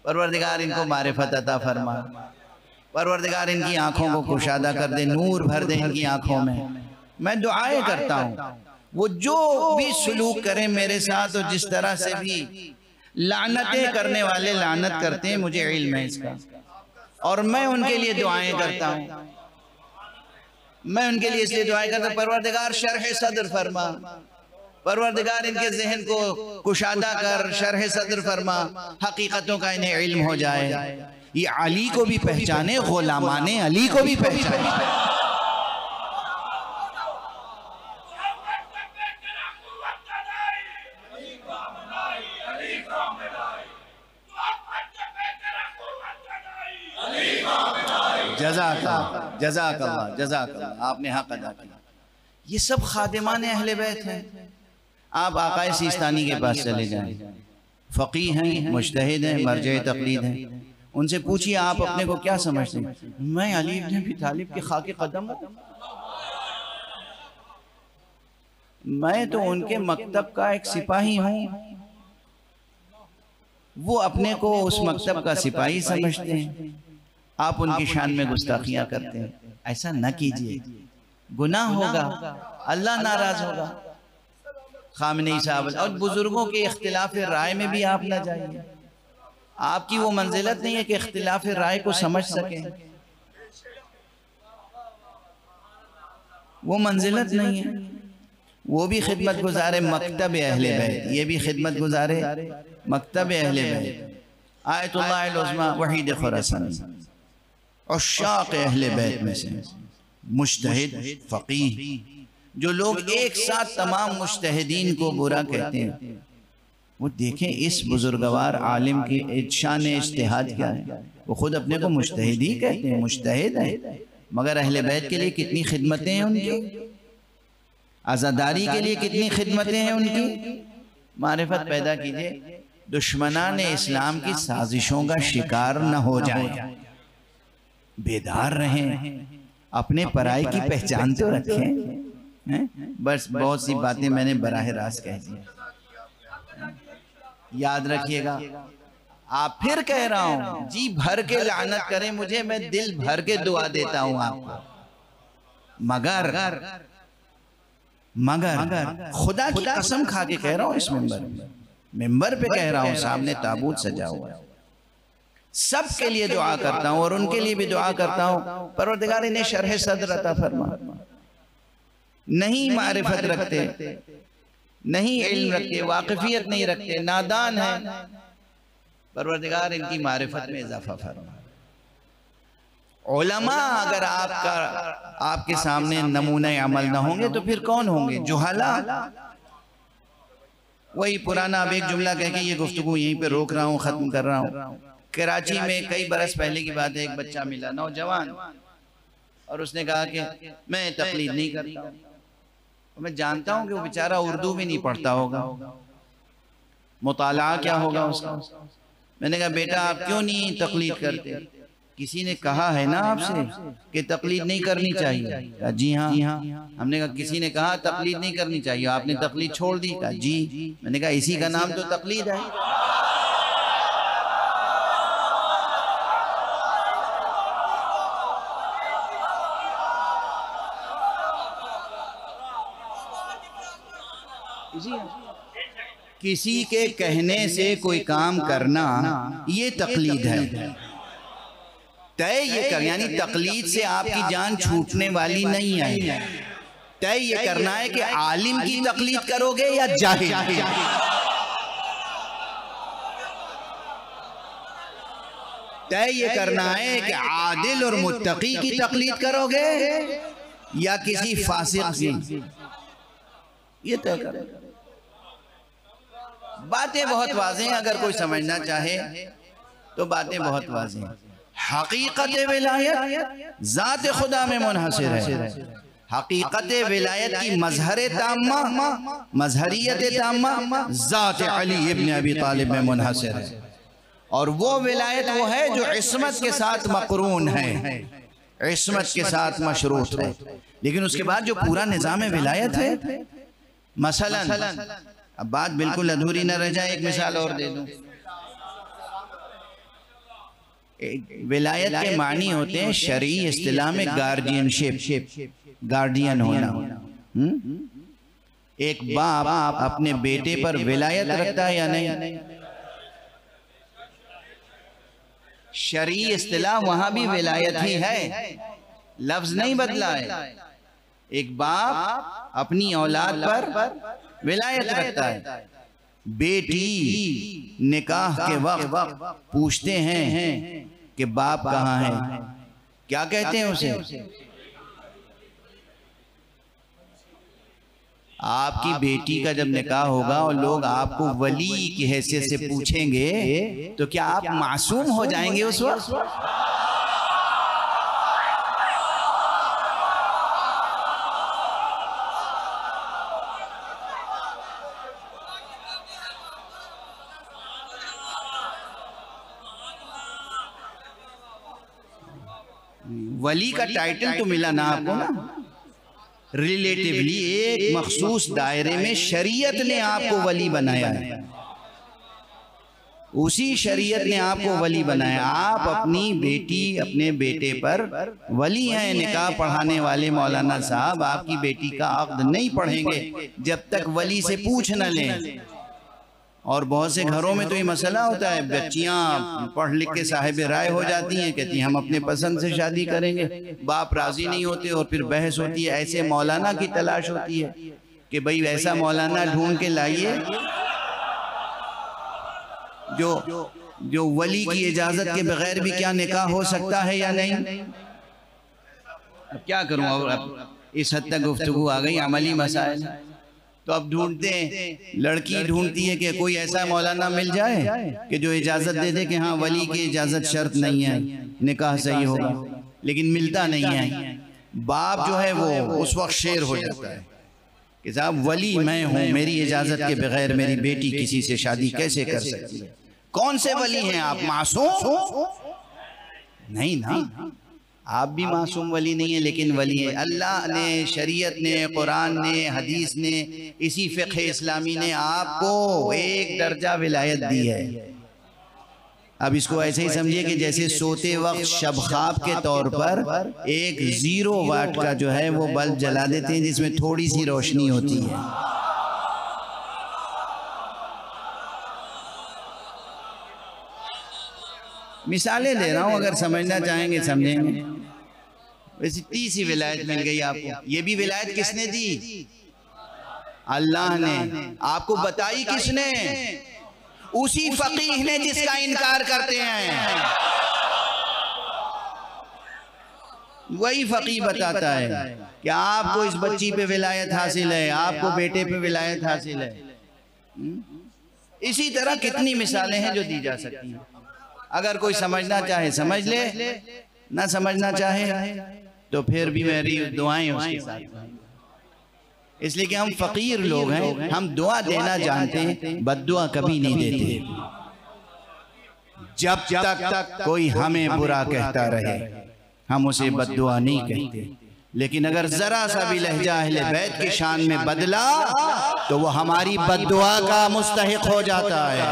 परवरदिगार इनको मारिफत अता फरमा, परवरदिगार इनकी आँखों को कुशादा कर दे, नूर भर दे इनकी आँखों में। मैं दुआएं करता हूँ, वो जो भी सलूक करें मेरे साथ और जिस तरह से भी लानतें करने वाले लानत करते हैं, मुझे इल्म है इसका, और मैं उनके लिए दुआएं करता हूँ। मैं उनके लिए इसलिए दुआएं करता हूँ, परवरदिगार शरह सद्र फरमा, परवरदिगार इनके जहन को कुशादा कर, शरह सद्र फरमा, हकीकतों का इन्हें इल्म हो जाए, ये अली को भी पहचाने, गुलामाने अली को भी पहचाने। जज़ाकल्लाह जज़ाकल्लाह जज़ाकल्लाह, आपने हक अदा किया। ये सब खादिमान अहले बैत हैं। आप आकाए सिस्तानी के पास चले जाएं, फ़क़ीह हैं, मुज्तहिद हैं, मरजे तक़लीद हैं, उनसे पूछिए आप अपने को क्या समझते हैं? मैं अली इब्न अबी तालिब के खाके कदम हूँ, मैं तो उनके मकतब का एक सिपाही हूँ। वो अपने को उस मकतब का सिपाही समझते हैं, आप उनकी शान में गुस्ताखियां करते हैं। ऐसा न कीजिए, गुनाह होगा, अल्लाह नाराज होगा। खामनेई साहब और बुजुर्गों के इख्तिलाफ राय में भी आप न जाइए। आपकी वो मंजिलत नहीं है कि इख्तिलाफ राय को समझ सकें, वो मंजिलत नहीं है। वो भी खिदमत गुजारे मकतब अहले बैत, ये भी खिदमत गुजारे मकतब अहले बैत। आयतुल्लाह अल-उज़्मा वहीद खुरासानी उश्शाक़ अहले बैत में से मुज्तहिद फ़क़ीह, जो लोग एक साथ तमाम मुज्तहिदीन को बुरा कहते हैं, वो देखें इस बुजुर्गवार आलिम की शान इज्तिहाद क्या है। वो खुद अपने को मुज्तहिद ही कहते हैं, मुज्तहिद है, मगर अहले बैत के लिए कितनी खिदमतें हैं उनकी, आज़ादारी के लिए कितनी खिदमतें हैं उनकी। मारिफत पैदा कीजिए, दुश्मनान इस्लाम की साजिशों का शिकार न हो जाए, बेदार रहें, अपने पराई की पहचान तो रखें। बस बहुत सी बातें मैंने बराह रास्त कह दी, याद रखिएगा। आप फिर कह रहा हूं, जी भर के लानत करें मुझे, मैं दिल भर के दुआ देता हूं आपको, मगर खुदा की कसम खा के कह रहा हूं, इस मिंबर पे कह रहा हूं, सामने ताबूत सजा हुआ है, सब के लिए दुआ करता हूं और उनके लिए भी दुआ करता हूं। परवरदिगार इन्हें शरह सद्र अता फरमा। नहीं मारिफत रखते, नहीं इल्म रखते, वाकिफियत नहीं रखते, नादान है, परवरदिगार इनकी मारिफत में इजाफा फरमा। उलमा अगर आपके सामने नमूने अमल न होंगे तो फिर कौन होंगे? जुहला। वही पुराना, अब एक जुमला कह के ये गुफ्तगू यहीं पे रोक रहा हूँ, खत्म कर रहा हूँ। कराची में कई बरस पहले की बात है, एक बच्चा मिला, नौजवान, और उसने कहा कि मैं तकलीद नहीं करता हूँ। मैं जानता हूँ कि वो बेचारा उर्दू भी नहीं पढ़ता होगा, मुताला क्या होगा उसका। मैंने कहा बेटा आप क्यों नहीं तकलीद करते? किसी ने कहा है ना आपसे कि तकलीद नहीं करनी चाहिए? कहा जी हाँ। हमने कहा किसी ने कहा तकलीद नहीं करनी चाहिए, आपने तकलीद छोड़ दी? कहा जी। मैंने कहा इसी का नाम तो तकलीद है। किसी के कहने से कोई काम करना ये तकलीद है। तय ये कर, यानी तकलीद से आपकी जान छूटने वाली नहीं है। तय ये करना है कि आलिम की तकलीद करोगे या जाहिल। तय ये करना है कि आदिल और मुत्तकी की तकलीद करोगे या किसी फासिक की, ये तय करो। बातें बहुत वाज़ेह हैं, अगर कोई समझना चाहे तो बातें बहुत वाज़ेह हैं। हकीकत विलायत ज़ात खुदा में मुनहसिर है। हकीकत विलायत की मजहर ताम्मा, मजहरियत ताम्मा ज़ात अली इब्न अबी तालिब में मुनहसिर है। और वो विलायत वो है जो इस्मत के साथ मक़रून है, इस्मत के साथ मशरूत है। लेकिन उसके बाद जो पूरा निज़ाम विलायत है, मसलन अब बात बिल्कुल अधूरी न रह जाए, एक मिसाल और दे दूं। विलायत के मानी होते हैं शरई इस्तिलाह में गार्डियनशिप, गार्डियन होना। एक बाप अपने बेटे पर विलायत रखता है या नहीं? शरई इस्तिलाह वहां भी विलायत ही है, लफ्ज नहीं बदला है। एक बाप अपनी औलाद पर विलायत रखता है। बेटी निकाह के वक्त पूछते हैं कि बाप कहाँ है, क्या कहते हैं उसे? आपकी बेटी का जब निकाह होगा और लोग आपको वली की हैसियत से पूछेंगे तो क्या आप मासूम हो जाएंगे उस वक्त? वली का टाइटल तो मिला ना आपको ना, रिलेटिवली एक मखसूस दायरे में शरीयत ने आपको वली बनाया है। उसी शरीयत ने आपको वली बनाया। आप अपनी बेटी, अपने बेटे पर वली हैं। निकाह पढ़ाने वाले मौलाना साहब आपकी बेटी का अक्द नहीं पढ़ेंगे जब तक वली से पूछ न लें। और बहुत से घरों में तो ये मसला होता है, बच्चियां पढ़ लिख के साहिब राय हो जाती हैं, कहती हैं हम अपने पसंद से शादी करेंगे, बाप राजी नहीं होते और फिर बहस होती है। ऐसे मौलाना की तलाश होती है कि भाई ऐसा मौलाना ढूंढ के लाइए जो वली की इजाजत के बगैर भी क्या निकाह हो सकता है या नहीं। अब क्या करूं, अब इस हद तक गुफ्तगू आ गई, अमली मसाइल। तो अब ढूंढते हैं, लड़की ढूंढती है कि कोई ऐसा मौलाना मिल जाए कि जो इजाज़त दे दे कि हाँ वली की इजाज़त शर्त नहीं है, निकाह सही होगा, लेकिन मिलता नहीं है। बाप जो है वो उस वक्त शेर हो जाता है कि साहब वली मैं हूँ, मेरी इजाज़त के बगैर मेरी बेटी किसी से शादी कैसे कर सकती है? कौन से वली हैं आप? मासूम नहीं ना, आप भी मासूम वली नहीं है, लेकिन वली है। अल्लाह ने, शरीयत ने, कुरान ने, हदीस ने, इसी फ़िक़्ह इस्लामी ने आपको एक दर्जा विलायत दी है। अब इसको ऐसे ही समझिए कि जैसे सोते वक्त शब ख्वाब के तौर पर एक 0 वाट का जो है वो बल्ब जला देते हैं जिसमें थोड़ी सी रोशनी होती है। मिसालें दे रहा हूं, अगर समझना चाहेंगे समझेंगे। वैसे 30 विलायत मिल गई आपको। ये भी विलायत किसने दी? अल्लाह ने। आपको बताई किसने? उसी फकीह ने जिसका इनकार करते हैं। वही फकीह बताता है कि आपको इस बच्ची पे विलायत हासिल है, आपको बेटे पे विलायत हासिल है। इसी तरह कितनी मिसालें हैं जो दी जा सकती हैं। अगर कोई समझना चाहे समझ ले, ना समझना चाहे तो फिर भी मेरी दुआएं उसके साथ। इसलिए कि हम फकीर लोग हैं, हम दुआ देना जानते हैं, बद्दुआ कभी नहीं देते। जब तक कोई हमें बुरा कहता रहे हम उसे बद्दुआ नहीं कहते, लेकिन अगर जरा सा भी लहजा अहले बैत की शान में बदला तो वो हमारी बद्दुआ का मुस्तहिक हो जाता है।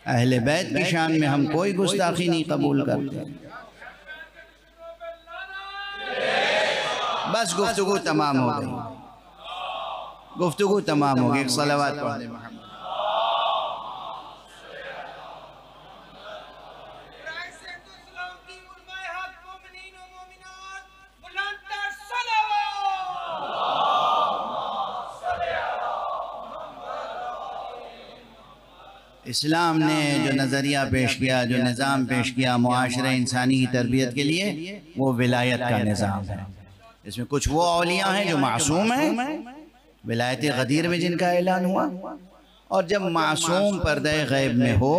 अहले बैत की शान में हम कोई गुस्ताखी नहीं कबूल करते। बस गुफ्तगू तमाम हो गई, गुफ्तगू तमाम हो गई। सलावत पढ़ दे मोहम्मद। इस्लाम ने जो नज़रिया पेश किया, जो निज़ाम पेश किया मुआशरे इंसानी की तरबियत के लिए, वो विलायत का निज़ाम है। इसमें कुछ वो औलिया हैं जो मासूम हैं, विलायत गदीर में जिनका ऐलान हुआ। और जब मासूम पर्दे गैब में हो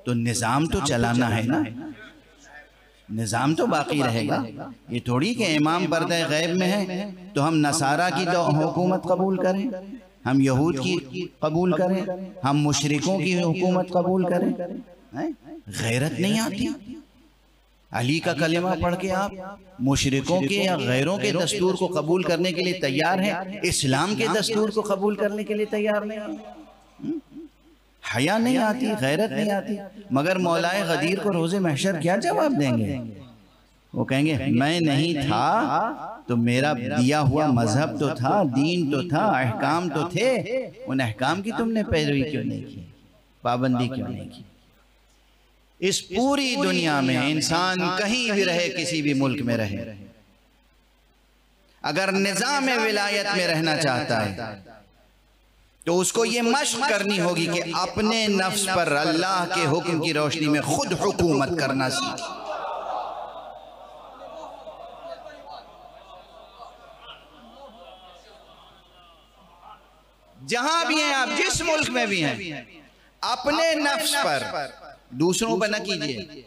तो निज़ाम तो चलाना है ना, निज़ाम तो बाकी रहेगा। ये थोड़ी कि इमाम पर्दे गैब में है तो हम नसारा की हुकूमत कबूल करें, हम यहूद की कबूल करें, हम मुशरिकों की हुकूमत कबूल करें। गैरत नहीं आती? अली का कलेमा पढ़ के आप मुशरिकों के या गैरों के दस्तूर को कबूल करने के लिए तैयार हैं, इस्लाम के दस्तूर को कबूल करने के लिए तैयार नहीं। हया नहीं आती, गैरत नहीं आती। मगर मौलाए गदीर को रोज़े महशर क्या जवाब देंगे? वो कहेंगे मैं नहीं था तो मेरा दिया हुआ मजहब तो था, दीन तो था, अहकाम तो थे, उन अहकाम की तुमने पैरवी क्यों नहीं की, पाबंदी क्यों नहीं की? इस पूरी दुनिया में इंसान कहीं भी रहे, किसी भी मुल्क में रहे, अगर निज़ाम विलायत में रहना चाहता है तो उसको ये मश्क करनी होगी कि अपने नफ्स पर अल्लाह के हुक्म की रोशनी में खुद हुकूमत करना सीखे। जहां भी हैं आप, जिस मुल्क में भी हैं, अपने नफ्स पर, दूसरों पर न कीजिए,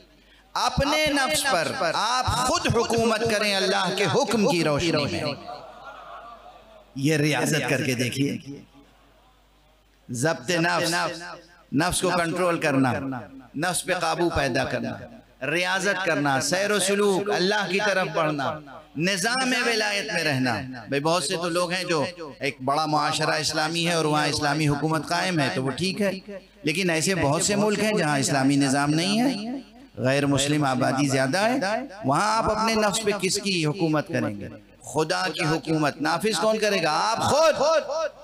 अपने नफ्स पर आप खुद हुकूमत करें अल्लाह के हुक्म की रोशनी में। ये रियाजत करके देखिए, ज़ब्त नफ्स, नफ्स को कंट्रोल करना, नफ्स पे काबू पैदा करना, रियाजत करना, सैर व सुलूक, अल्लाह की तरफ बढ़ना, निज़ाम विलायत में रहना। भाई बहुत से तो लोग हैं जो एक बड़ा मुआशरा इस्लामी है और वहाँ इस्लामी हुकूमत कायम है तो वो ठीक है, लेकिन ऐसे बहुत से मुल्क हैं जहाँ इस्लामी निज़ाम नहीं है, गैर मुस्लिम आबादी ज़्यादा है। वहाँ आप अपने नफ्स पे किसकी हुकूमत करेंगे? खुदा की हुकूमत नाफिज कौन करेगा? आप खुद।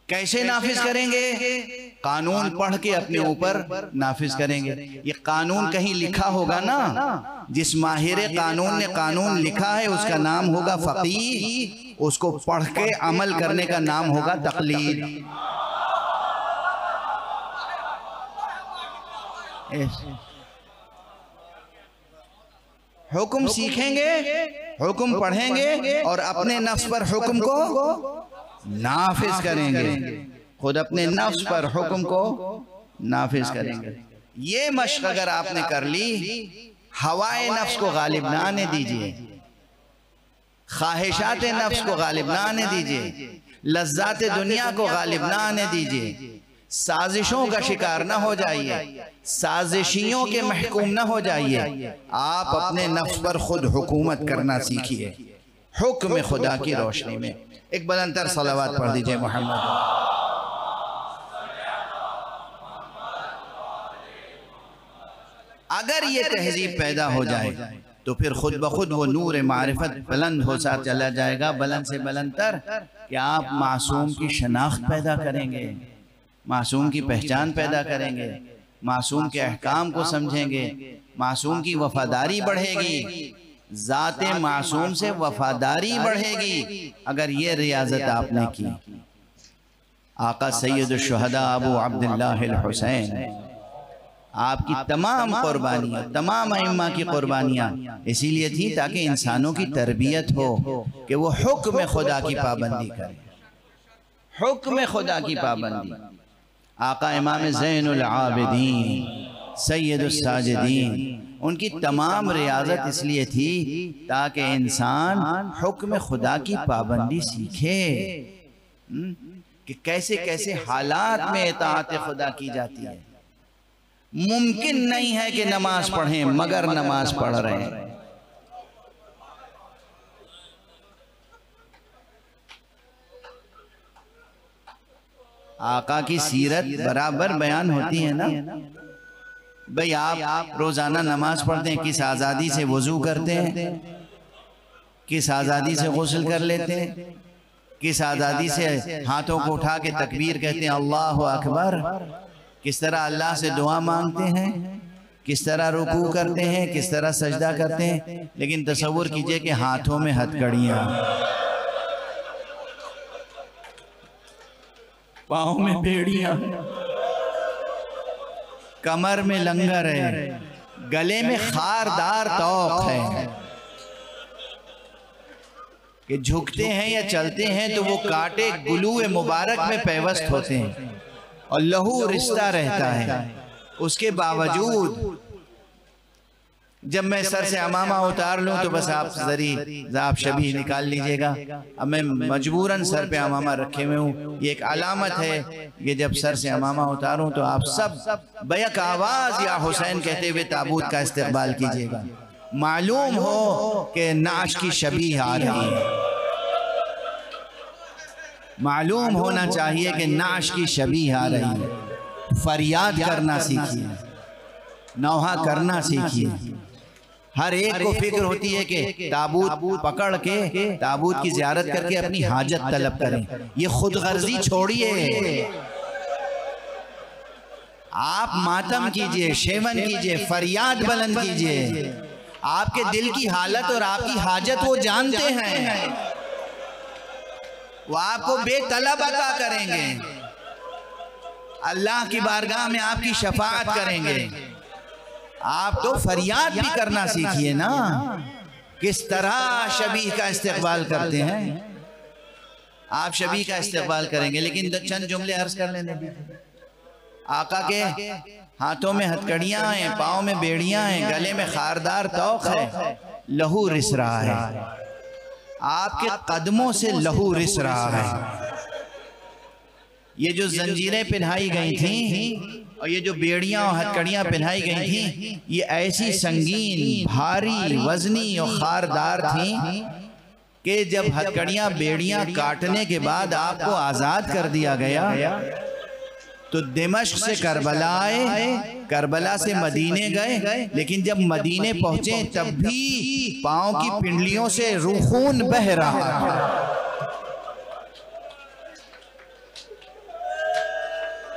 कैसे नाफिज करेंगे? कानून पढ़ के अपने ऊपर नाफिज करेंगे। ये कानून कहीं लिखा होगा ना, जिस माहिर कानून ने कानून लिखा है उसका नाम होगा फकीह, उसको पढ़ के अमल करने का नाम होगा तकलीद। हुक्म सीखेंगे हुक्म पढ़ेंगे और अपने नफ्स पर हुक्म को नाफिज करेंगे, खुद अपने नफ्स पर हुक्म को नाफिज करेंगे। ये मशक अगर आपने कर ली, हवाए नफ्स को गालिब ना आने दीजिए, ख्वाहिशात नफ्स को गालिब ना आने दीजिए, लज्जात दुनिया को गालिब ना आने दीजिए, साजिशों का शिकार ना हो जाइए, साजिशियों के महकूम ना हो जाइए। आप अपने नफ्स पर खुद हुकूमत करना सीखिए हुक्म खुदा की रोशनी में। एक बुलंदतर सलावत पढ़ दीजिए मोहम्मद। अगर ये तहजीब पैदा हो जाए तो फिर खुद ब खुद वो नूर मारिफत बुलंद हो सा चला जाएगा, बुलंद से बुलंदतर, कि आप मासूम की शनाख्त पैदा करेंगे, मासूम की पहचान पैदा करेंगे, मासूम के अहकाम को समझेंगे, मासूम की वफादारी बढ़ेगी, ज़ाते मासूम से वफादारी बढ़ेगी अगर ये रियाजत आपने की। आका सैयद शुहदा अबू अब्दुल्लाह अल हुसैन, आपकी तमाम कुर्बानियाँ, तमाम अइम्मा की कुर्बानियाँ इसीलिए थी ताकि इंसानों की तरबियत हो कि वो हुक्म खुदा की पाबंदी करें, हुक्म खुदा की पाबंदी। आका इमाम ज़ैनुल आबिदीन सैयदुस साजिदीन, उनकी तमाम रियाजत इसलिए थी ताकि इंसान हुक्म खुदा की पाबंदी सीखे कि कैसे कैसे हालात में इताअत खुदा की जाती है। मुमकिन नहीं है कि नमाज पढ़ें मगर नमाज पढ़ रहे हैं। आका की सीरत बराबर बयान होती है ना। भाई आप रोजाना नमाज पढ़ते हैं, किस आज़ादी से वजू करते हैं, किस आज़ादी से गुस्ल कर लेते हैं, किस आज़ादी से हाथों को उठा के तकबीर कहते हैं अल्लाहु अकबर, किस तरह अल्लाह से दुआ मांगते हैं, किस तरह रुकू करते हैं, किस तरह सजदा करते हैं। लेकिन तसव्वुर कीजिए कि हाथों में हथकड़ियाँ, पाँव में बेड़ियाँ, कमर में लंगर है, गले में खारदार तौक है कि झुकते हैं या चलते हैं तो वो कांटे गुलूए मुबारक में पैवस्त होते हैं और लहू रिश्ता रहता है। उसके बावजूद जब मैं सर से अमामा उतार लूं तो बस आप शबीह निकाल लीजिएगा। अब मैं मजबूरन सर पे अमामा रखे हुए हूँ, ये एक अलामत है कि जब सर से अमामा उतारूं तो आप सब बैक आवाज या हुसैन कहते हुए ताबूत का इस्तेकबाल कीजिएगा। मालूम हो कि नाश की शबीह आ रही है, मालूम होना चाहिए कि नाश की शबीह आ रही है। फरियाद करना सीखिए, नौहा करना सीखिए। हर एक को फिक्र होती है कि ताबूत पकड़ के ताबूत की ज़ियारत करके अपनी हाजत तलब करें। ये खुद गर्जी छोड़िए, आप मातम कीजिए, शेवन कीजिए, फरियाद बुलंद कीजिए। आपके दिल की हालत और आपकी हाजत वो जानते हैं, वो आपको बेतलब अता करेंगे, अल्लाह की बारगाह में आपकी शफाअत करेंगे। आप तो फरियाद भी करना सीखिए ना, किस तरह शबीह का इस्तेकबाल करते हैं। आप शबीह का इस्तेकबाल करेंगे, लेकिन चंद जुमले अर्ज कर लेने दीजिए। आका के हाथों में हथकड़ियां हैं, पाँव में बेड़ियां हैं, गले में खारदार तौक है, लहू रिस रहा है, आपके कदमों से लहू रिस रहा है। ये जो जंजीरें पहनाई गई थी और ये जो बेड़ियां और हथकड़ियां पहनाई गई थी, ये ऐसी संगीन, भारी, वजनी और खारदार थी कि जब हथकड़ियां बेड़ियां काटने के बाद आपको आज़ाद कर दिया गया तो दिमश्क से करबला आए, करबला से मदीने गए, लेकिन जब मदीने पहुंचे तब भी पांव की पिंडलियों से रूखून बह रहा था।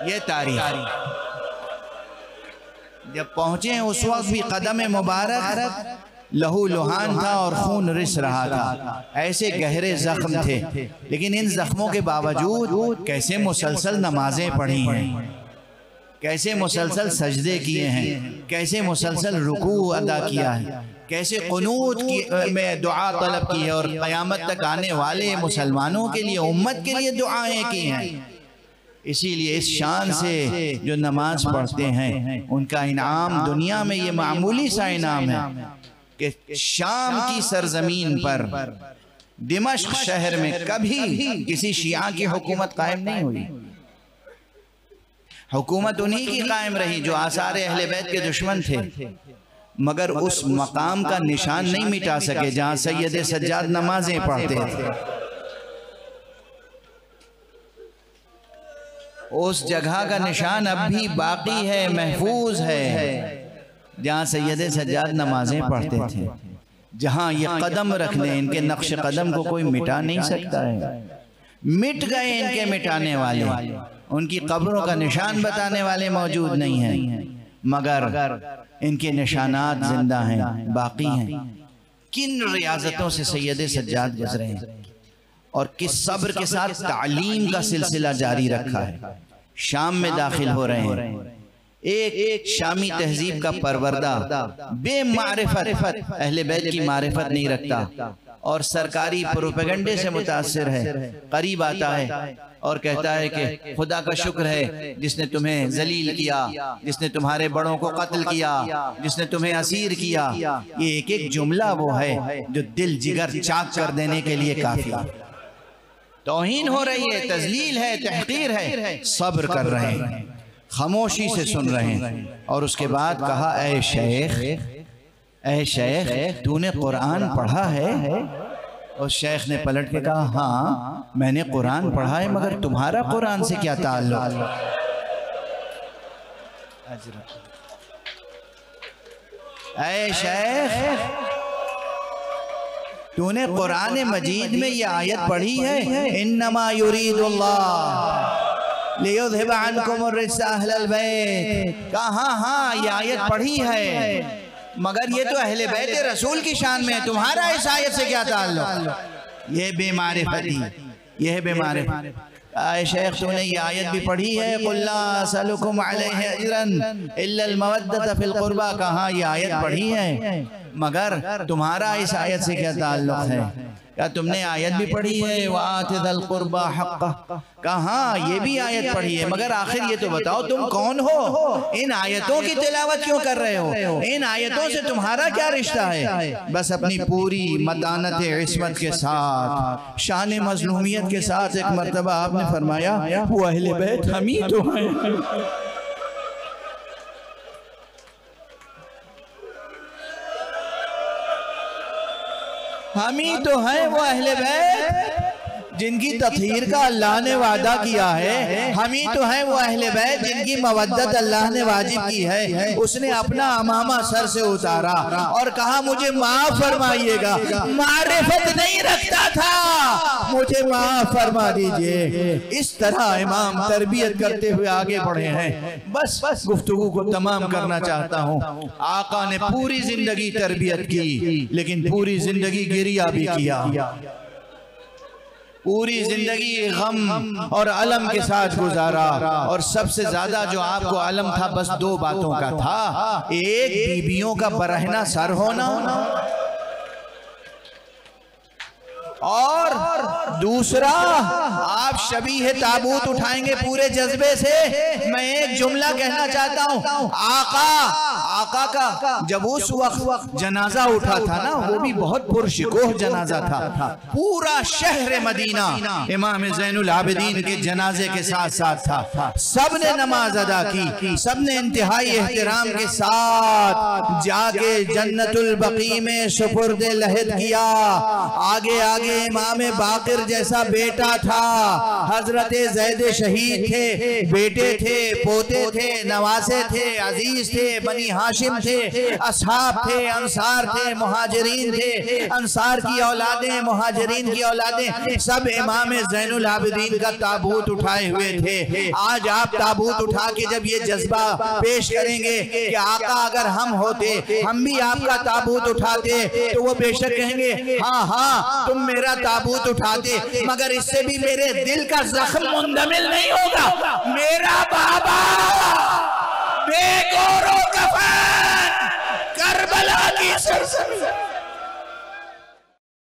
ये तारीख जब पहुंचे उस वक्त भी कदम मुबारक लहू लुहान था और खून रिस रहा था। ऐसे गहरे जख्म थे, लेकिन इन जख्मों के बावजूद कैसे मुसलसल नमाजें पढ़ी हैं, कैसे मुसलसल सजदे किए हैं, कैसे मुसलसल रुकू अदा किया है, कैसे कुनूत में दुआ तलब की है और क़यामत तक आने वाले मुसलमानों के लिए, उम्मत के लिए दुआएं की हैं। इसीलिए इस शान से जो नमाज पढ़ते हैं उनका इनाम दुनिया में ये मामूली सा इनाम है कि शाम की सरजमीन पर दिमश्क शहर में कभी किसी शिया की हुकूमत कायम नहीं हुई। हुकूमत उन्हीं की कायम रही जो आसार अहले बैत के दुश्मन थे, मगर उस मकाम का निशान नहीं मिटा सके जहां सैयद सज्जाद नमाजें पढ़ते थे। उस जगह का निशान अब भी बाकी है, महफूज है, जहां सैयद सज्जाद नमाजें पढ़ते थे। जहां ये कदम रख लें, इनके नक्श कदम को कोई मिटा नहीं सकता है। मिट गए इनके मिटाने वाले, उनकी कब्रों का निशान बताने वाले मौजूद नहीं हैं, मगर इनके निशानात जिंदा हैं, बाकी हैं। किन रियाजतों से सैयद सज्जाद गुजरे हैं और किस सब्र के साथ तालीम का सिलसिला जारी रखा है। शाम में दाखिल हो रहे हैं, एक शामी तहजीब का परवरदा बेमारिफत अहले बैत की मारिफत नहीं रखता और सरकारी प्रोपेगेंडे से मुतासिर है, करीब आता है और कहता है कि खुदा का शुक्र है जिसने तुम्हें जलील किया, जिसने तुम्हारे बड़ों को कत्ल किया, जिसने तुम्हें असीर किया। ये एक एक जुमला वो है जो दिल जिगर चाक कर देने के लिए काफी। तौहीन हो रही है, तजलील है, तहकीर है, सब्र कर रहे हैं, खामोशी से सुन रहे हैं। और उसके बाद कहा, ऐ शेख तूने कुरान पढ़ा है? और शेख ने पलट के कहा, हाँ मैंने कुरान पढ़ा है, मगर तुम्हारा कुरान से क्या ताल्लुक? ऐ शेख तूने कुरान मजीद में ये आयत पढ़ी है, इन्नमा युरीदुल्लाह लियुज़हिब अन्कुम अर्रिज्स अहलल बैत? कहा हाँ ये आयत पढ़ी है, मगर ये तो अहले बैत रसूल की शान में है, तुम्हारा इस आयत से क्या ताल्लुक? ये बेमारिफती, ये है बेमारिफत। आए शेख तूने ये आयत भी पढ़ी है, कुल ला असअलुकुम अलैहि अजरन इल्लल मवद्दत फिल कुर्बा? कहाँ ये आयत पढ़ी है, मगर तुम्हारा इस आयत से क्या ताल्लुक है? क्या तुमने आयत भी पढ़ी है, वातिज़िल कुर्बा हक़्क़ह? कहाँ ये भी आयत पढ़ी है, मगर आखिर ये तो बताओ तुम कौन हो? इन आयतों की तिलावत क्यों कर रहे हो? इन आयतों से तुम्हारा क्या रिश्ता है? बस अपनी पूरी मदानत इस्मत के साथ, शान मज़लूमियत के साथ एक मर्तबा आपने फरमाया, वो अहले बैत हम ही तो हैं। हम ही तो हैं वो अहले बैत जिनकी तत्हीर का अल्लाह ने वादा किया है। हम ही तो हैं वो अहले बैत जिनकी मवद्दत अल्लाह ने वाजिब की है। उसने अपना अमामा सर से उतारा और कहा, मुझे माफ फरमाइएगा, मारिफत नहीं रखता था, मुझे माफ फरमा दीजिए। इस तरह इमाम तरबियत करते हुए आगे बढ़े हैं। बस गुफ्तगू को तमाम करना चाहता हूँ। आका ने पूरी जिंदगी तरबियत की, लेकिन पूरी जिंदगी गिरिया भी किया, पूरी जिंदगी गम और अलम के साथ गुजारा। और सबसे ज्यादा जो आपको अलम था बस दो बातों का था, एक बीबियों का बरहना सर होना और दूसरा आप शबीह ताबूत उठाएंगे पूरे जज्बे से। मैं एक जुमला कहना चाहता हूँ, आका का जब उस वक्त जनाजा उठा था ना, वो भी बहुत पुरशिकोह जनाजा था। पूरा शहर मदीना इमाम ज़ैनुल आबिदीन के जनाजे के साथ साथ था। सब ने नमाज अदा की, सब ने इंतहाई एहतराम के साथ जाके जन्नतुल बकी में सुपुर्दे लहद किया। आगे आगे इमाम बाकिर जैसा बेटा था, हजरत ज़ैद शहीद थे, बेटे थे, पोते थे, नवासे थे, अजीज थे, बनी हाशिम थे, असहाब थे, अंसार थे, मुहाजिरीन थे, अंसार की औलादें, मुहाजिरीन की औलादें, सब इमाम ज़ैनुल आबिदीन का ताबूत उठाए हुए थे। आज आप ताबूत उठा के जब ये जज्बा पेश करेंगे कि आका अगर हम होते, हम भी आपका ताबूत उठाते, तो वो बेशक कहेंगे, हाँ हाँ तुम मेरा ताबूत उठाते, मगर इससे भी मेरे दिल का जख्म मुंदमिल नहीं होगा। मेरा बाबा बेगौरो कफन करबला की सरजमीं।